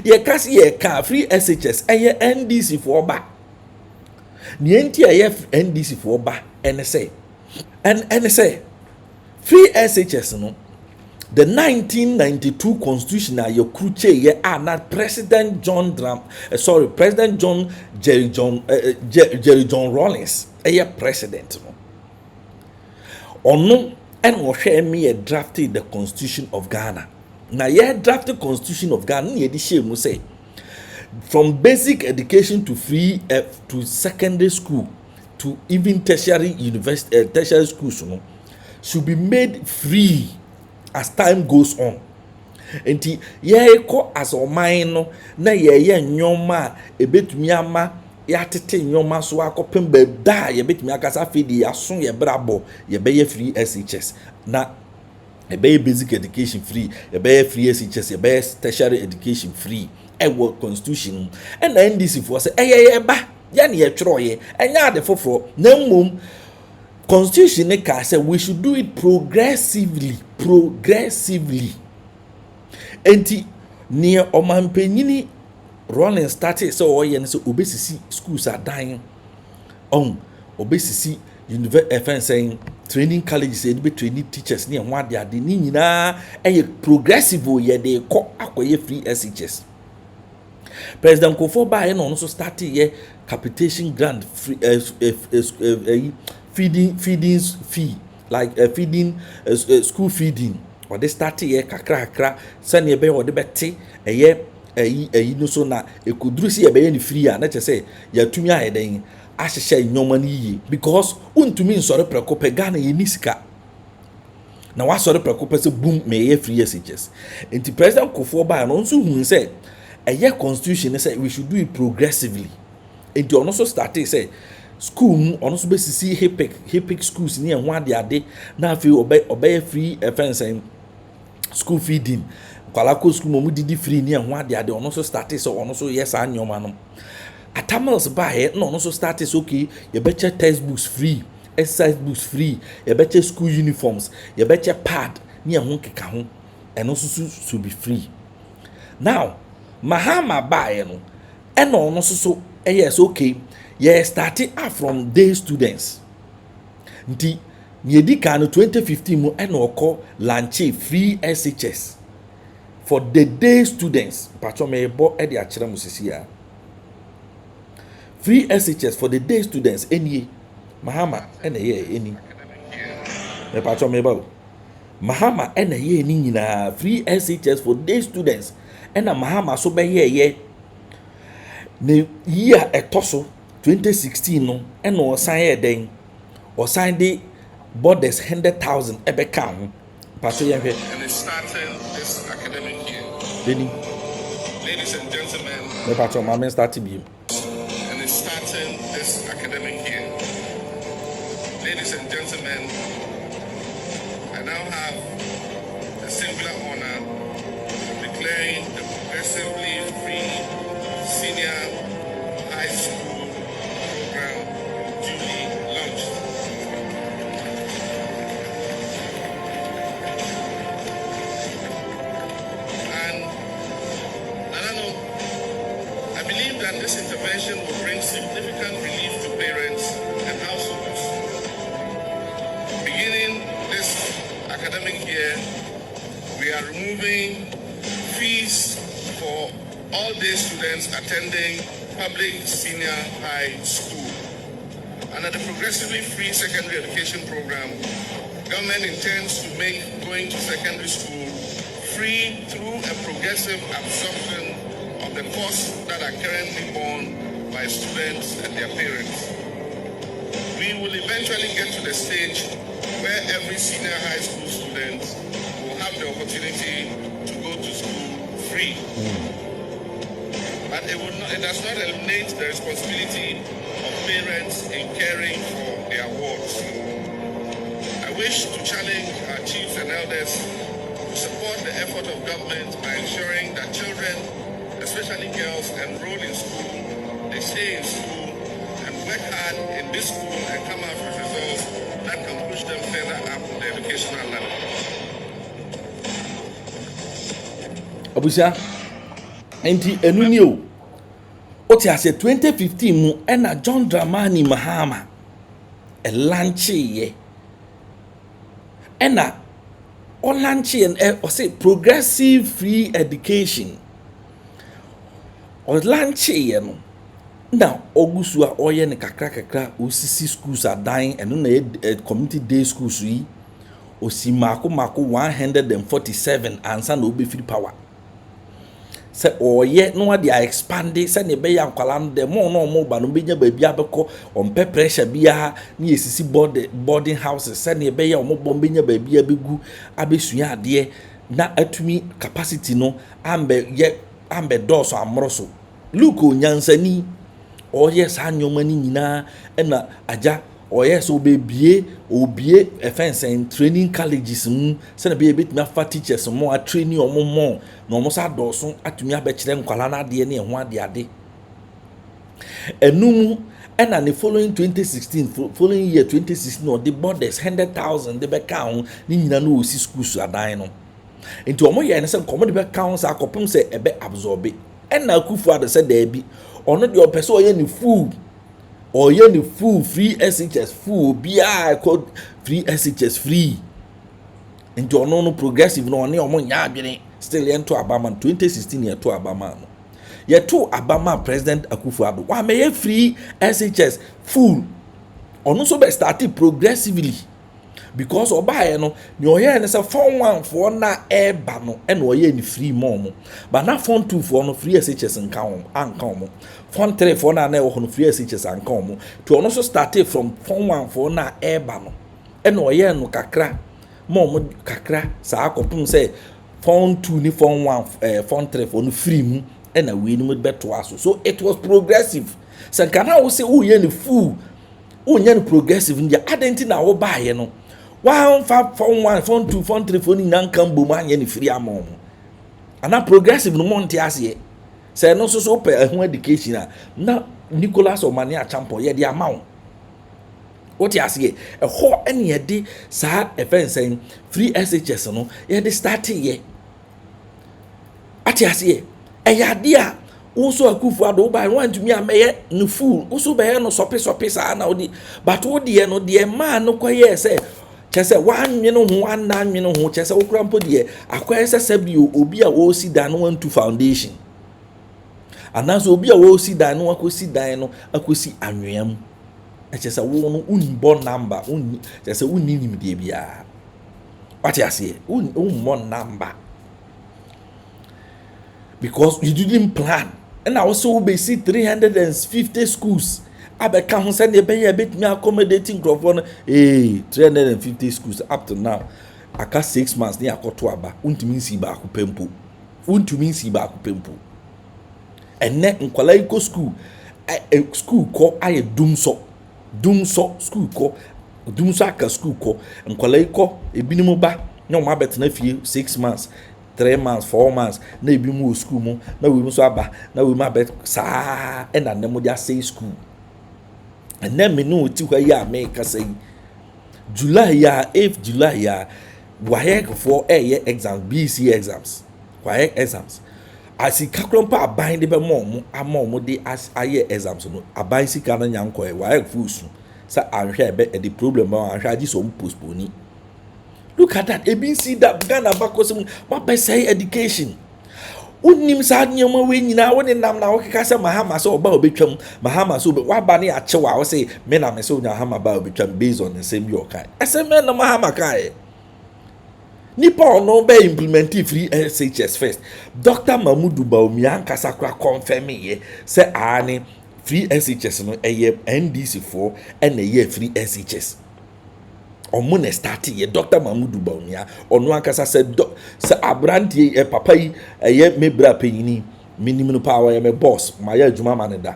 ye kasi ye ka free SHS eye NDC for ba ne enti eye NDC for ba ene say and say free SHS no the 1992 constitution your cruche ye not President John Jerry John Rawlings president no ono and wo me drafted the Constitution of Ghana na ye drafted Constitution of Ghana ye di shame say from basic education to free to secondary school to even tertiary schools no should be made free as time goes on. Enti ye ko as Omane no na ye nyoma ebetumi ama ya tete nyoma so akopem be da ye betumi akasa fidi aso ye brabo ye be free SHS na ye be basic education free ye be free SHS ye be tertiary education free e wo constitution and NDC for say ye ba ya na ye twroye enya de foforo na mmom constitution ne ka say we should do it progressively enti near omanpenyini rolling started so yen so obesisi schools are dying on obesisi university saying training colleges e be training teachers ni ho ade ade ni nyina e progressive ye de ko akoye free SHS. President Kofo Baye no so started ye capitation grant free feeding fee like feeding school feeding or they started ye kakra send ye be or de bete ye no so na e kuduru si ye be ni free a na che say ya tumi a den ahyehyɛ nyoma no yie because untumi nsɔre preko pe Ghana ye ni sika na wasɔre preko pe se boom me ye free SHS. Enti President Kofo Baye no nso hu say a constitution say we should do it progressively. Enti ono so started say school ono so be sisi HPIC schools ni en ho ade na afi obey free offense school feeding kwala ko school mo didi free ni en ho ade ono so started so ono so yes anyoma no atamals bae no ono so started so okay you betcha textbooks free, exercise books free, you betcha school uniforms, you betcha pad ni en ho keka ho and also should be free. Now Mahama bae no and ono so yes okay yeah starting out from day students nti nyedika no 2015 mo and oko launch free SHS for the day students patcho me bo e de akere mo sisia free SHS for the day students eni Mahama ene ye eni me patcho me ba Mahama ene ye eni nyina free SHS for day students ena Mahama so be ye ne year etoso 2016 no and no sign den or sign the borders 100,000 ebeka ho pato yen hwe
And it's starting this academic year. Ladies and gentlemen,
me pato ma men start bi
and it's starting this academic year. Ladies and gentlemen, I now have the singular honor of declaring the progressively free senior high school program duly launched. And I believe that this intervention will bring significant relief to parents and households. Beginning this academic year, we are removing fees for all day students attending public senior high school. Under the progressively free secondary education program, government intends to make going to secondary school free through a progressive absorption of the costs that are currently borne by students and their parents. We will eventually get to the stage where every senior high school student will have the opportunity to go to school free. But it does not eliminate the responsibility of parents in caring for their wards. I wish to challenge our chiefs and elders to support the effort of government by ensuring that children, especially girls, enroll in school, they stay in school, and work hard in this school and come out with results that can push them further up the educational ladder.
Abusia enti enu ni o oti ase 2015 mu ena John Dramani Mahama e lanche ye ena o lanche en o say progressive free education o lanche ye no na ogusu a oye ne kakra osisi schools are dying eno na community day schools yi osi mako 147 ansa na obefiri power se oye no ade a expand se ne be ya nkwala no de mo no mo ba no be nya ba bia beko on pe pressure bia na yesisi boarding houses se ne be ya o mo bom be nya ba bia begu abesua ade na atumi capacity no ambe doors amroso look onyansani oye sa nyoma ni nyina na aja oye so obie offense and training colleges mu se na be bit na fa teachers mo a training omo na omo sa doso atumi abekire nkwala na ade ne ho ade enum and the following 2016 following year 2016 or the borders 100,000 they be count ni nyina no osi schools adan no enti omo ye ne se komo de be count sa akopem se ebe absorb and na Akufo-Addo said there be ono de opese oye ni full oye ni full free SHS full bia called free SHS free nti ono no progressive no one omo nya adwene still yento Abama 2016 yeto Abama no yeto Abama President Akufo-Addo wa me free SHS full ono so be start progressively because obaye no ni oye ne se form 1 for na eba no e na oye ni free mom but na form 2 for no free SHS nka on form 3 for na wo no free SHS anka on to ono so start from form 1 for na eba no e na oye no kakra mom kakra sa akopum say form 2 ni form 1 form 3 for no free mu e na we ni mo beto aso so it was progressive so kana wo say wo ye ni full wo nya ni progressive ndia adenti na wo baaye no one form 1 form 2 form 3 for ni nanka mbom anya ni free amom ana progressive no monte ase say no so pe ehun education na Nicholas Omane Acheampong ye de amawo what you ase ho ene ye de sa efensen free SHS no ye de start ye ati ase eyade a also Akufo-Addo by want to me ameye no fool also be no sope sa na odi but odi no de man no kwaye say chese wan nwene ho anan nwene ho chese okura mpo de akwaye se sabio obi a wo si dan no want to foundation anaso obi a wo si dan no akosi dan no akosi anwea chese wo no unbo number un chese uninim de bia what you say unmo number because you didn't plan and I also be see 350 schools abeka ho say ne be ya betimi accommodating crowd 350 schools up to now aka 6 months ni akoto aba untumi nsi ba akopempo enne nkwala iko school ko aye dumso school ko dumso aka school ko nkwala iko ebinimu ba na o ma betena fie 6 months 3 months 4 months na ebimu school mu na we mu so aba na we ma bet sa ena nemo dia say school and then me no ti hwa ya me ka say July ya 8 July ya WAEC for exams BC exams WAEC exams asi kakrompa aban de be mo amom de aye exams no aban sika na nyanko WAEC fusu sa anhwe be the problem ba anhwe agi so postpone. Look at that. ABC that Ghana bakosum what be say education. Unim sa nyoma we nyina woni nam na wokeka se Mahama so oba obetwam Mahama so wa ba ne achewa wo say me na me so nya Mahama ba obetwam based on the same your kind. Ese me na Mahama kai. Nipa no be implement free SHS first. Dr. Mamudu Bawumia kasa kwa confirm ye say ani free SHS no eye NDC4 and eye free SHS. Omane start ye Dr. Mamudu Bawumia onu akasa se abrantie papa yi eye mebra panyini minimum power ye me boss maya adwuma maneda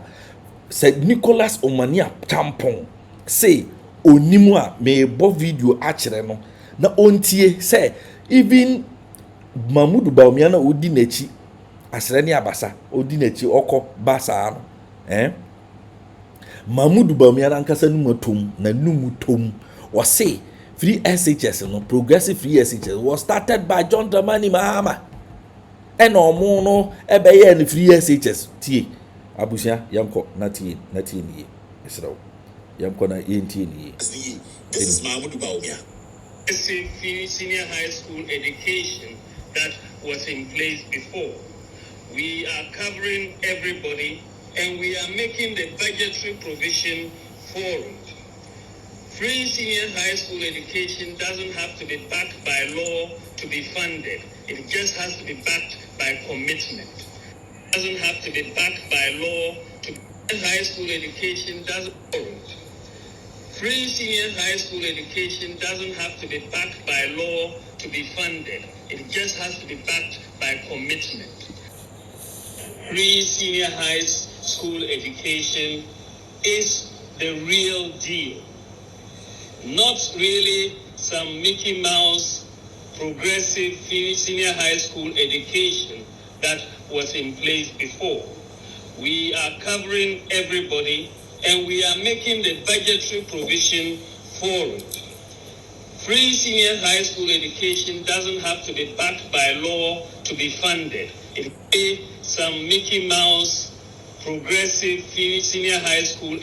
se Nicholas Omane Acheampong say onimu a me bo video akere no na ontie say even Mamudu Bawumia na odi nachi asere ni abasa odi nachi okọ basa no Mamudu Bawumia na nkasa numu tom na numu tom was say free SHS no progressive free SHS was started by John Dramani Mahama and omo no ebeye ni free SHS tie abusia yanko na tie ni esrawo yanko na yentie ni
this is Mahmoud Bawumia. Senior high school education that was in place before. We are covering everybody and we are making the budgetary provision for it. Free senior high school education doesn't have to be backed by law to be funded. It just has to be backed by commitment. It doesn't have to be backed by law to high school education doesn't warrant. Free senior high school education doesn't have to be backed by law to be funded. It just has to be backed by commitment. Free senior high school education is the real deal. Not really some Mickey Mouse progressive senior high school education that was in place before. We are covering everybody and we are making the budgetary provision for it. Free senior high school education doesn't have to be backed by law to be funded. It is some Mickey Mouse progressive senior high school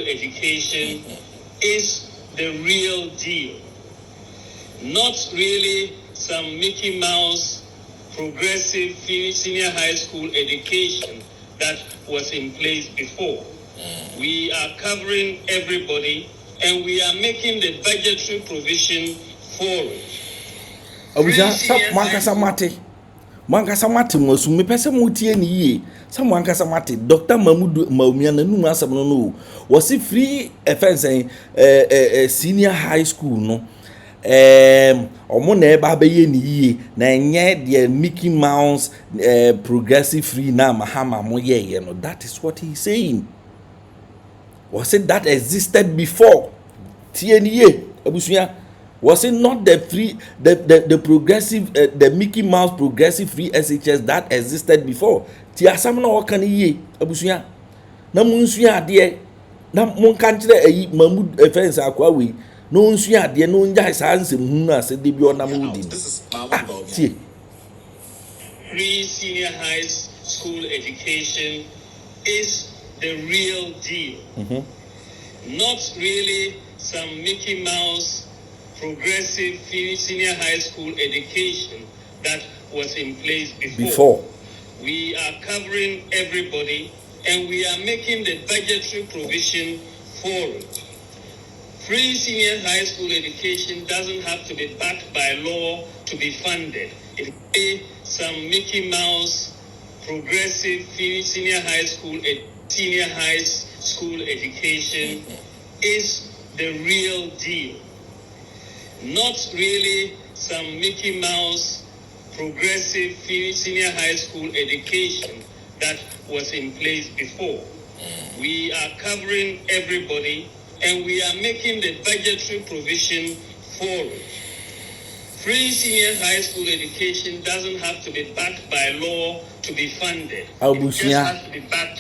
education is the real deal. Not really some Mickey Mouse progressive senior high school education that was in place before. We are covering everybody and we are making the budgetary provision for it.
Mwankasa mate mwasu mepese mutie ni yie sa mwankasa mate Dr. Mamudu Maumia na numu asam no wasi free offense senior high school no omo na eba abeye ni yie na enye de Mickey Mouse progressive free na Mahama mo ye no. That is what he's saying. Was it that existed before? Tie ni yie abusuya. Was it not the free, the progressive, the Mickey Mouse progressive free SHS that existed before? Ti asam na waka ni ye abusuya. Na munsuya ade na monkanchire eyi Mahmud offense akwawe. No unsuya ade no nja sa nsem hu na se de bi ona mudi. Tie.
Free senior high school education is the real deal. Not really some Mickey Mouse progressive senior high school education that was in place before. We are covering everybody and we are making the budgetary provision for it. Free senior high school education doesn't have to be backed by law to be funded. It is some Mickey Mouse progressive senior high school education is the real deal. Not really some Mickey Mouse progressive senior high school education that was in place before. We are covering everybody and we are making the budgetary provision for it. Free senior high school education doesn't have to be backed by law to be funded.
Abusia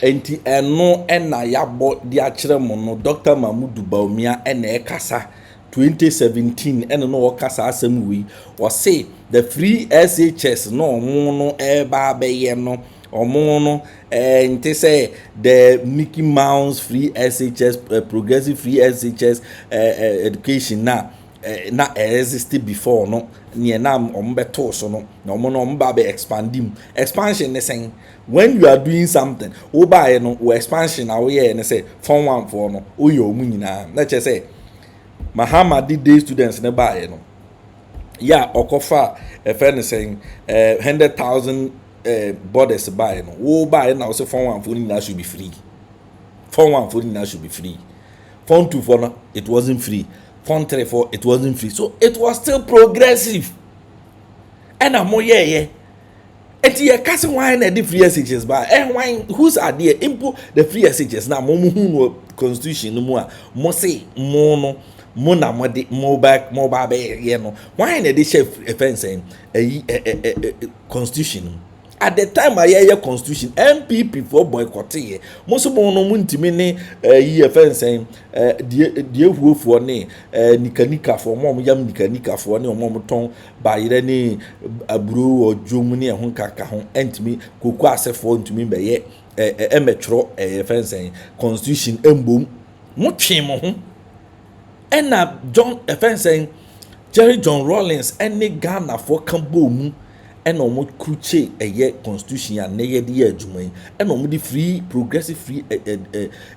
enti eno ena yabo di achire mo no Dr. Mamudu Baumia ena ekasa 2017 eno no wakasa asem wi say the free SHS no omo no eba abeye no omo no enti say the Mickey Mouse free SHS progressive free SHS education na existed before no near na ombeto so no omba be expandim expansion ne saying when you are doing something o buy no o expansion na we and say form 1 for no o yo mu nyina na che say Mahama did day students ne buy no ya okofa a friend saying 100,000 borders buy no o buy na say form 1 for nyina should be free. Form 1 for nyina should be free. Form 2 for no it wasn't free. Form 3 for it wasn't free. So it was still progressive. And I'm more yeah. And you can't why the free SHS but why whose idea input the free SHS now mo constitution no more say mo na mo back you know why the chef offense constitution at the time I hear constitution MPP for boycott here most of no muntimi ne offense die huofo ne nikanika for mom yam nikanika for ne mom ton bayire ne aburo odwom ne ho kaka ho entimi koku asefo ntimi be ye emetro offense constitution embom mo twe mo ho ena John offense Jerry John Rawlings any Ghana for kambo mu and no more cruche a constitution and near the year Jumay and no more free progressive free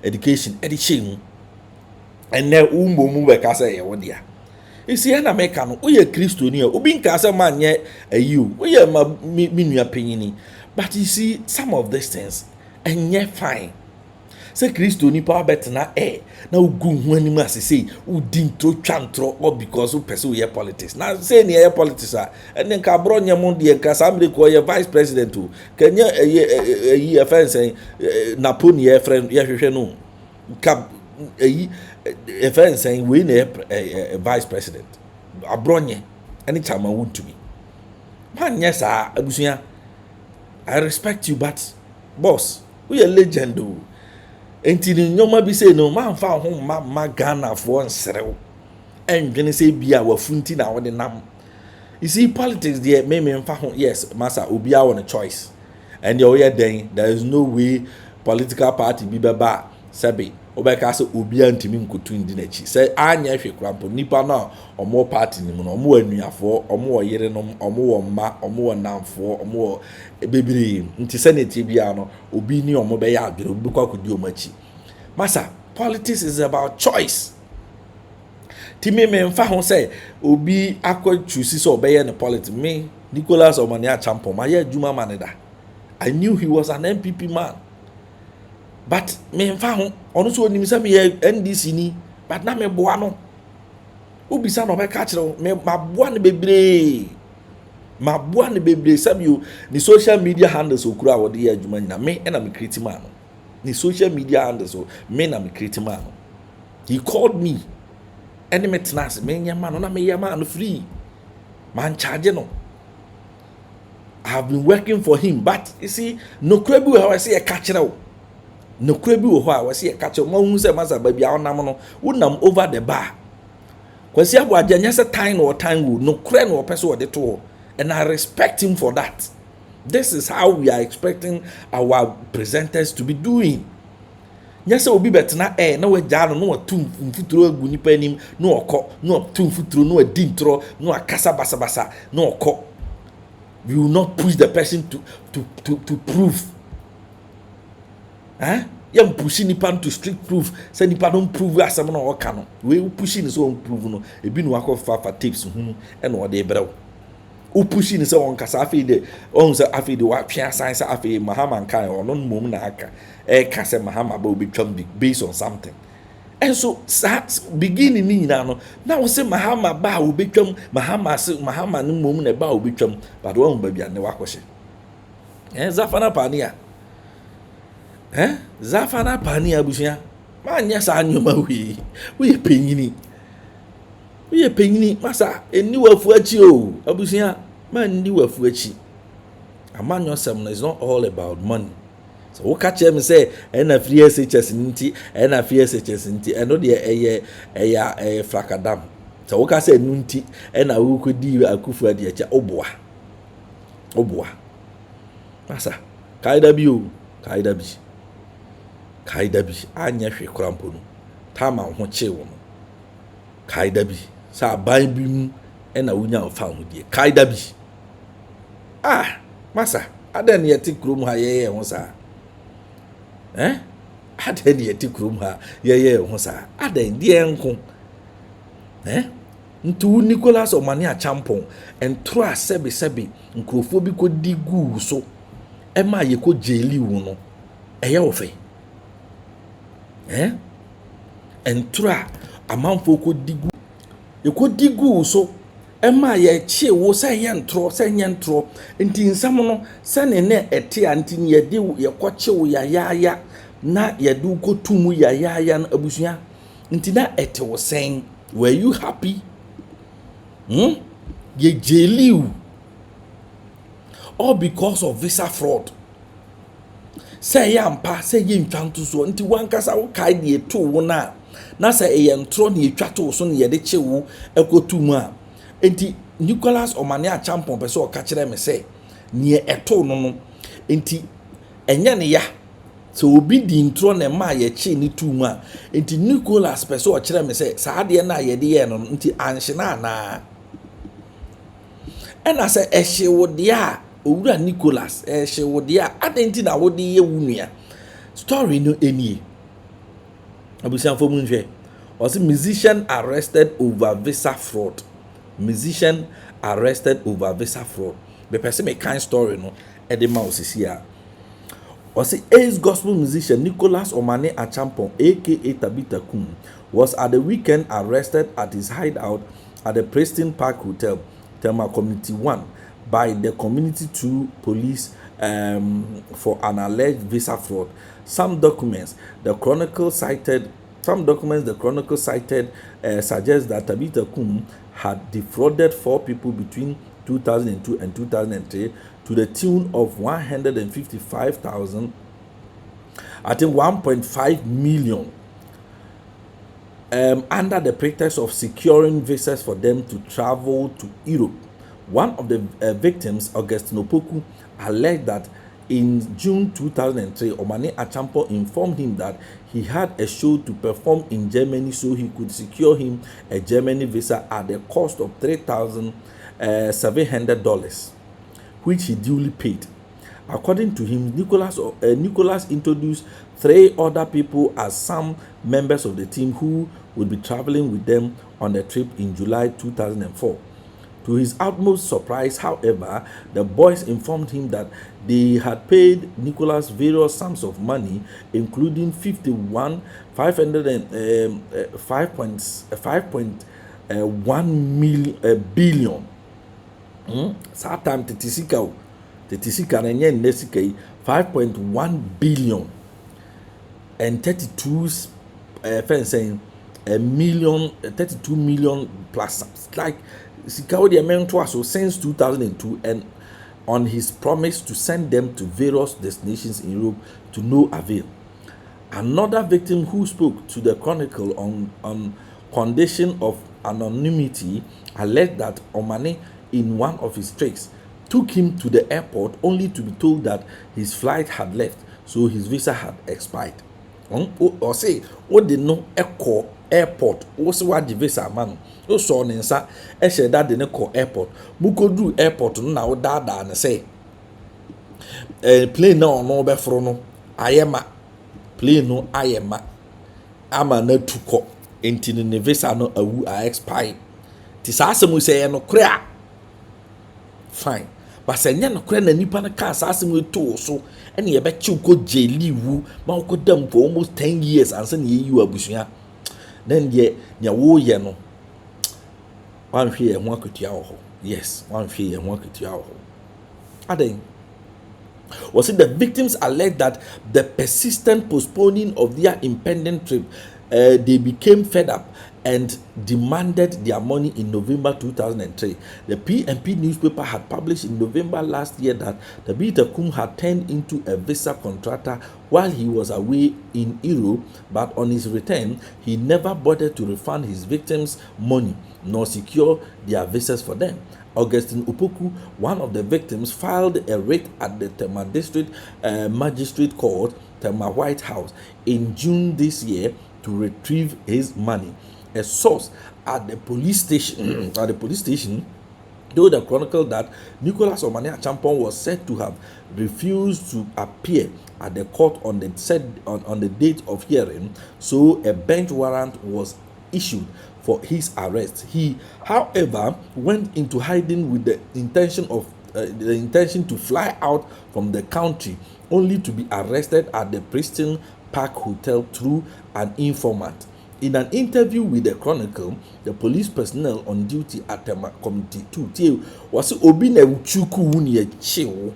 education edition and now move casa one year. You see, an American, we are Christian, Ubin Casa man yet you, we are my opinion. But you see, some of these things and yet fine. Say Christo ni power better na na ugu when must say u dintro chantro or because u pursue your politics. Now say near politics and then Cabronia Mundi and Casambre call vice president too. Can you offense Naponi friend no cap offense saying win a vice president. Abronia anytime I want to be. Man, yes, Abusia. I respect you, but boss, we a legend. Enti ni nyoma bi say no man fa ho ma Ghana for nserew endwene say bia wafunti na wode nam You see, politics there, yes, Master, Ubia on a choice. And the other day, there is no way political party be baba, Sabi, Obeka so Ubia and Timim could twin dinechi. Say, I never cramp, Nipa now, or more party, or more near for, or more yerenum, or more ma, or more now for, or more baby, into Senate Tibiano, Ubini or Mobaya, Buka could do much. Master, politics is about choice. Timi me mfa ho say obi akwa choose so obeye ne politics me Nicholas Omane Acheampong my adwuma maneda. I knew he was an MPP man, but me mfa ho ono so onim say me NDC ni, but na me boa no obi sa no be ka kire me maboa ne bebre sabi you the social media handles okura wo de adwuma nyina me na me create man no the social media handles so me na me create man no. He called me any metnas me nyama no na me yama no free man charge no. I have been working for him, but you see no krebi how I say a catcher no krebi how I say a catcher mo hu say masa baby a onam no wonam over the bar kwasi Aboagye nyasa time wo no kre no person wo de to, and I respect him for that. This is how we are expecting our presenters to be doing. Yes, obi betena na we jalo no atum mfuturo agu nipa anim no okọ no atum mfuturo no adi ntro no akasa basa no okọ. We will not push the person to prove. Yam pushing nipa to strict proof. Say nipa don't prove asem no oka no. We pushing so prove no. Ebi no akọ tips hu and what dey brew. O pushing say on kasa afi de on say afi de wa twa san say afi Mahama kan ono mom na aka ka say Mahama ba obi twam based on something. And so beginning ni na no na we say Mahama ba obi twam Mahama no mom na ba obi twam but wo ba bia ne wakɔhye. Zafana pania Zafana pania busia ma nya sa anyoma we penyini we penyini masa eni wafu achi o abusia man ni wafu achi. Amanyo sem is not all about money. So wo catch me say na free SHS nti na free SHS nti eno de eya frakadam. So wo ka say nu nti na wo kodi akufu ade acha oboa masa kaida bi anya hwe krampo no tama ho chewo no kaida bi sa ban bi mu na wonya ofa ho die kaida bi masa adan yeti krom ha ye ho sa adan yeti krom ha ye ho sa adan die enko ntu Nicholas Omane Acheampong entro asebe nkrofo bi ko digu so ma ye ko jeli wu no eye ofe entro amanfo ko digu ye ko digu so ma ye chie wo se ye ntro nti nsam no se ne ete antini ye de ye ko chewo ya na ye du ko tumu ya na abusua nti na ete wo sen. Were you happy? Ye jeliu all because of visa fraud. Say yampa say ye ntwanto so nti wankasa wo kai de to wo na say ye ntro ne etwato so ne ye de chewu ekotumu a nti Nicholas Omane Acheampong pese o ka kire me say ne eto no nti enye ne ya so obi di ntro ne ma ye che ni tumu a nti Nicholas pese o kire me say sa de na ye de ye no nti anhye na and I say ehye wo de a owura Nicholas ehye wo de a adenti na wo de ye wunua story no enie abusian fo mu nhwe was musician arrested over visa fraud. Musician arrested over visa fraud. The person me kind story no e de ma osisi a was Ace gospel musician Nicholas Omane Acheampong aka Tabitha Kum was at the weekend arrested at his hideout at the Preston Park Hotel, Tema Community 1 by the Community 2 police for an alleged visa fraud. Some documents the Chronicle cited suggest that Tabitha Kum had defrauded 4 people between 2002 and 2003 to the tune of 155,000, I think 1.5 million, under the pretext of securing visas for them to travel to Europe One of the victims, Augustine Opoku, alleged that in June 2003, Omane Acheampong informed him that he had a show to perform in Germany, so he could secure him a Germany visa at the cost of $3,700, which he duly paid. According to him, Nicholas introduced 3 other people as some members of the team who would be traveling with them on the trip in July 2004. To his utmost surprise, however, the boys informed him that they had paid Nicholas various sums of money, including 5.1 billion. Time tetisika na nye nesika 5.1 billion and 32 32 million plus, like Sikao the amount was so since 2002, and on his promise to send them to various destinations in Europe to no avail. Another victim who spoke to the Chronicle on condition of anonymity alleged that Omane, in one of his tricks, took him to the airport only to be told that his flight had left, so his visa had expired. Or say, what did no echo airport, also what the visa man. So saw Nensa, said that the call airport. Mukodu airport now dada and say, plane no befrono. I am a plane no I am a. I'm a no to call. Into the visa no I expired. Tisasemu say no crea. Fine. But say no crea na nipa na car asemu to so. And you bet you go jail wu. Ma ko dem for almost 10 years and send you abusuya. Then ye wo ye no. One fear and one could yaw. Yes, one fear and one could yaw. Adding, was it the victims alleged that the persistent postponing of their impending trip, they became fed up and demanded their money in November 2003. The PMP newspaper had published in November last year that the Bitakum had turned into a visa contractor while he was away in Europe, but on his return, he never bothered to refund his victims' money nor secure their visas for them. Augustine Opoku, one of the victims, filed a writ at the Tema District Magistrate Court, Tema White House, in June this year to retrieve his money. A source at the police station told the Chronicle that Nicholas Omane Acheampong was said to have refused to appear at the court on the date of hearing, so a bench warrant was issued for his arrest. He, however, went into hiding with the intention to fly out from the country, only to be arrested at the Preston Park Hotel through an informant. In an interview with the Chronicle, the police personnel on duty at Tema Committee 2 was obi na chuku uni ye chewo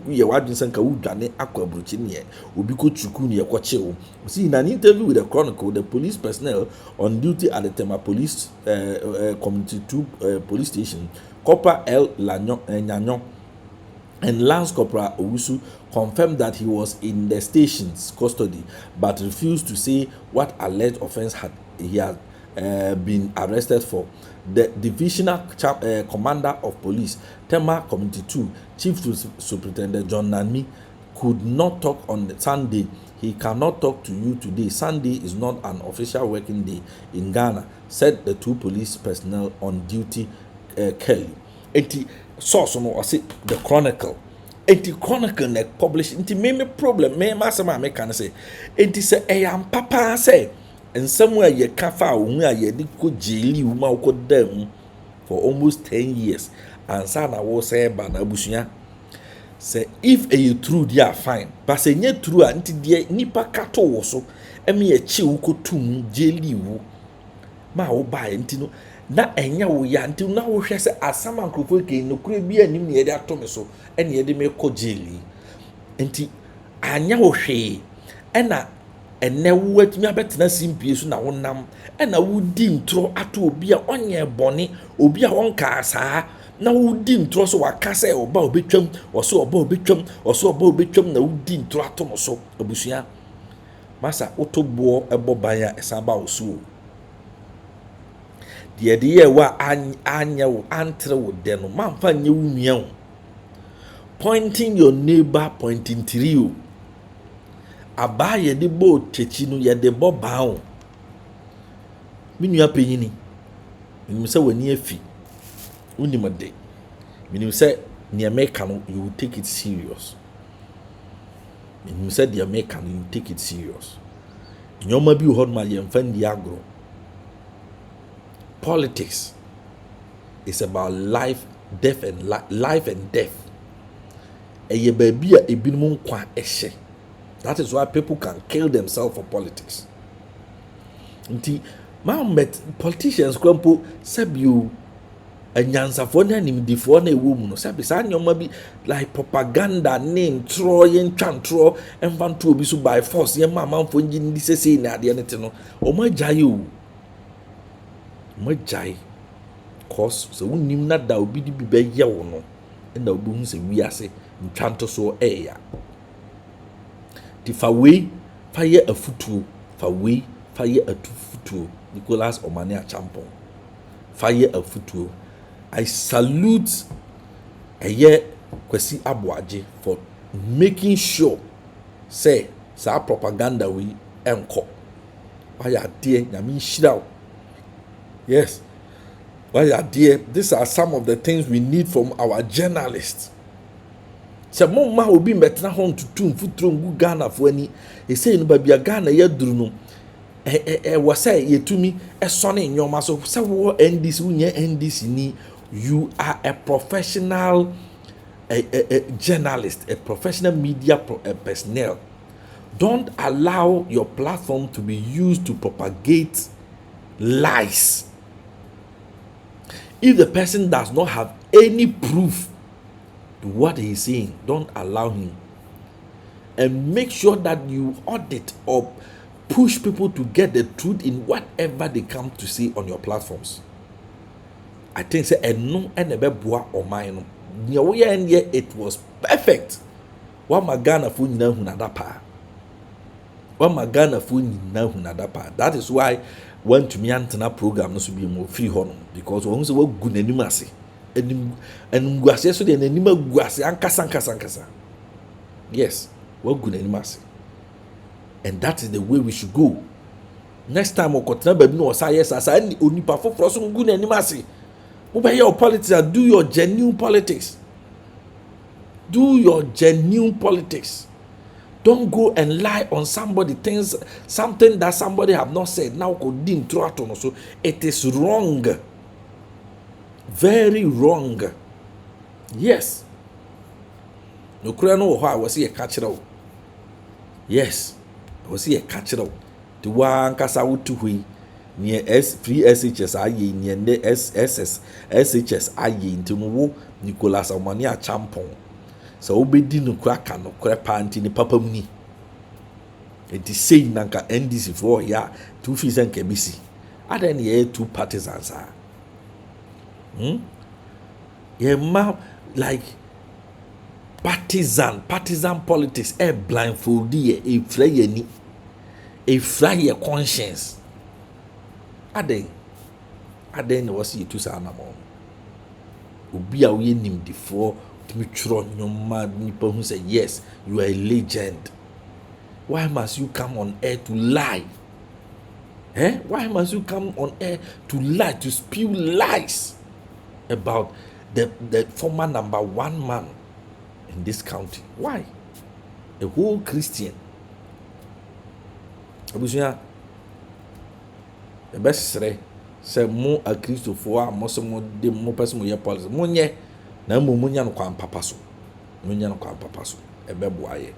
ye wadun sanka udwane akwa bruchi ne obi ko chuku ne ye ko chewo. See, in an interview with the Chronicle, the police personnel on duty at the Tema Police Committee 2 police station, Corporal L. Nyanyo and Lance Corporal Owusu confirmed that he was in the station's custody, but refused to say what alleged offense he had been arrested for. The divisional commander of police, Tema Committee 2, Chief Superintendent John Nami, could not talk on the Sunday. He cannot talk to you today. Sunday is not an official working day in Ghana, said the 2 police personnel on duty, Kelly. Source no or say the Chronicle. Chronicle ne publish me problem me masama me can say. Say am papa say and somewhere ye kafa hu a ye di ko jeli hu ma ko dem for almost 10 years and sana wo say ba na abusua say if a true they are fine but say nye true a nti de nipa kato wo so eme ye chi wo ko tum jeli hu ma wo ba nti no na enya wo ya nti na wo hwe se asama nkrofo ke no kure bi anim ne ye de ato me so ene ye de me ko jeli nti anya wo hwe ena ene wo atumi abetena simpie so na wonam ena wo di ntro ato obi a onye bone obi a wonka asa na wo di ntro so waka se oba obetwam wo so oba obetwam wo so oba obetwam na wo di ntro ato mo so abusua masa otobo ebo ban ya esaba wo so. de ye wa anya wo antre wo de no mamfa nye wo nua wo. Pointing your neighbor, pointing to you. Aba ye de bo techi no ye de bo ba wo. Me nua penyini. Menim se wani afi. Unim de. Menim se ne America no you will take it serious. Menim se the America no you will take it serious. Nyoma bi ho ma ye mfa ndi agro. Politics is about life, death and life and death. Eye baby a ebinum kwa ehye. That is why people can kill themselves for politics. Nti Mahomet politicians kwampo sabiu anyansafo na nimdifo na ewo mu no sabi sa nyoma bi like propaganda name tro yen twantro emfanto obi so by force yen mamanfo ngi ndi sese na ade ne te no o ma jaye o ma jaye cause so wonim na da obi di bi be ye wo no na obi hu se wi ase ntwanto so eya ti fa we fa ye afutuo fa we fa ye atufutuo Nicholas Omane Acheampong fa ye afutuo. I salute Akwasi Aboagye for making sure say sa propaganda we enko why are there nyame nhira. Yes, why are there? These are some of the things we need from our journalists. Se mo ma obi metna hon tutu mfuturo ngu Ghana fo ani e say no ba bia Ghana ya duru no was say yetumi esone nyoma so se wo NDC unye NDC ni. You are a professional journalist, a professional media personnel. Don't allow your platform to be used to propagate lies. If the person does not have any proof to what he is saying, don't allow him. And make sure that you audit or push people to get the truth in whatever they come to say on your platforms. I think say eno enebe boa Omane no. Nya wo ye ene it was perfect. Wa magana fo nyina hu na dapa. Wa magana fo nyina hu na dapa. That is why when to me antena program no so be mo free ho no because won say wa gu nanim ase. Enim guase so de nanim aguase ankasa. Yes, wa gu nanim ase. And that is the way we should go. Next time we continue baby no say yes asa ni onipa foforo so gu nanim ase. Over your politics, do your genuine politics. Do your genuine politics. Don't go and lie on somebody, things, something that somebody have not said. Now could dim throughout on so it is wrong. Very wrong. Yes. No crano I was here catcher. Yes, I was here catcher. The one casa would to we. Near free SHS aye near SHS aye into no Nicholas Omane Acheampong. So obedi no kraka no panty ni papa muni. It is saying nanka NDC for ya 2 fees and kebisi. Aden ye 2 partisans are. Yeah, ma like partisan politics blindfold ye a fly your conscience. Aden was you to Sanamo. Ubi a we nim before to me tron your mad nipper who said, yes, you are a legend. Why must you come on air to lie? Why must you come on air to lie, to spew lies about the former #1 man in this county? Why? A whole Christian. The best say mo a Christopher a mo so mo de mo person mo ye policy mo nye na mo nya no kwan papa so ebeboaye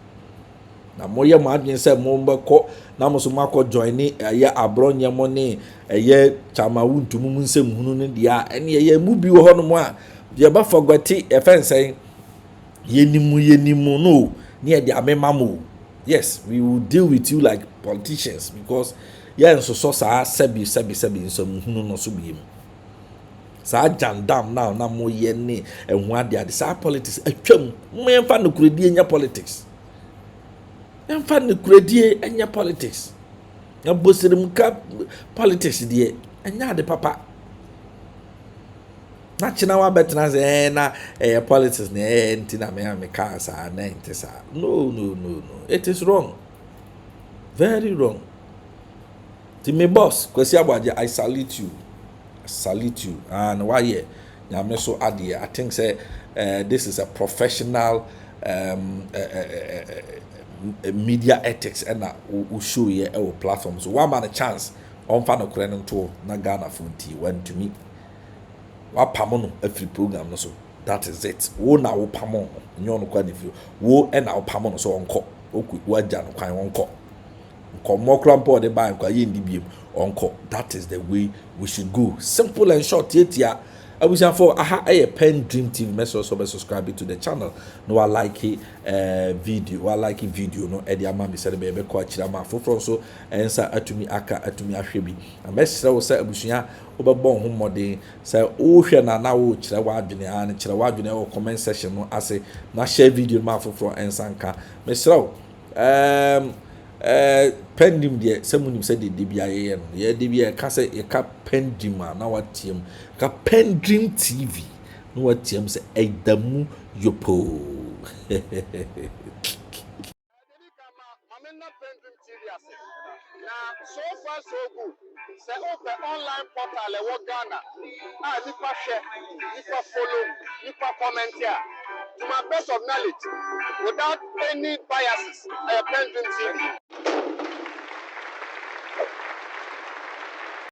na mo ye mo adwen say mo mbekọ na mo so makọ join ni ye abronye mo ni ye chama wuntum mu nsem hunu ne dia ene ye mu bi wo ho no mo a ye ba forgoti e fen say yenimu no ne de amema mo. Yes, we will deal with you like politicians because yeah, so sa sebi so hunu no so biem. Sa jandam now na mo ye ne ehun ade sa politics atwam mo emfa no kuredie nya politics. Emfa no kuredie nya politics. Na bosirim ka politics die nya ade papa. na china wa betina say na politics na nti me ka sa na nti sa. No. It is wrong. Very wrong. To me boss, Akwasi Aboagye, I salute you. And why here? I'm so adi. I think say this is a professional media ethics and we show here our platform. So one man a chance on fan of Korean to na Ghana Funti went to me. What pamono every program no so that is it. Wo na wo pamono nyo no kwa nifu. Wo e na wo pamono so onko. Oku waja no kwan onko. Nko krampo de ban kwa ye ndibiem onko. That is the way we should go. Simple and short. Yetia abusia for aha a PENDREAM TV message so subscribe to the channel. No I like video. I like video no e dia ma me say be ko akira ma foforo so ensa atumi aka atumi ahwe bi. Amesre wo say abusia obebon ho modern say wo hwe na wo kire wa adwene an kire wa adwene wo comment section no ase na share video ma foforo ensa nka. Mesre wo PENDREAM de semunim se de bia ye no ye de bia ka se ye ka PENDREAM na watiem ka PENDREAM TV no watiem se edamu yopo
So far so good. Say open online portal e Ghana. Nipa share, nipa follow, nipa comment here. To my best of knowledge, without any biases, PENDREAM TV.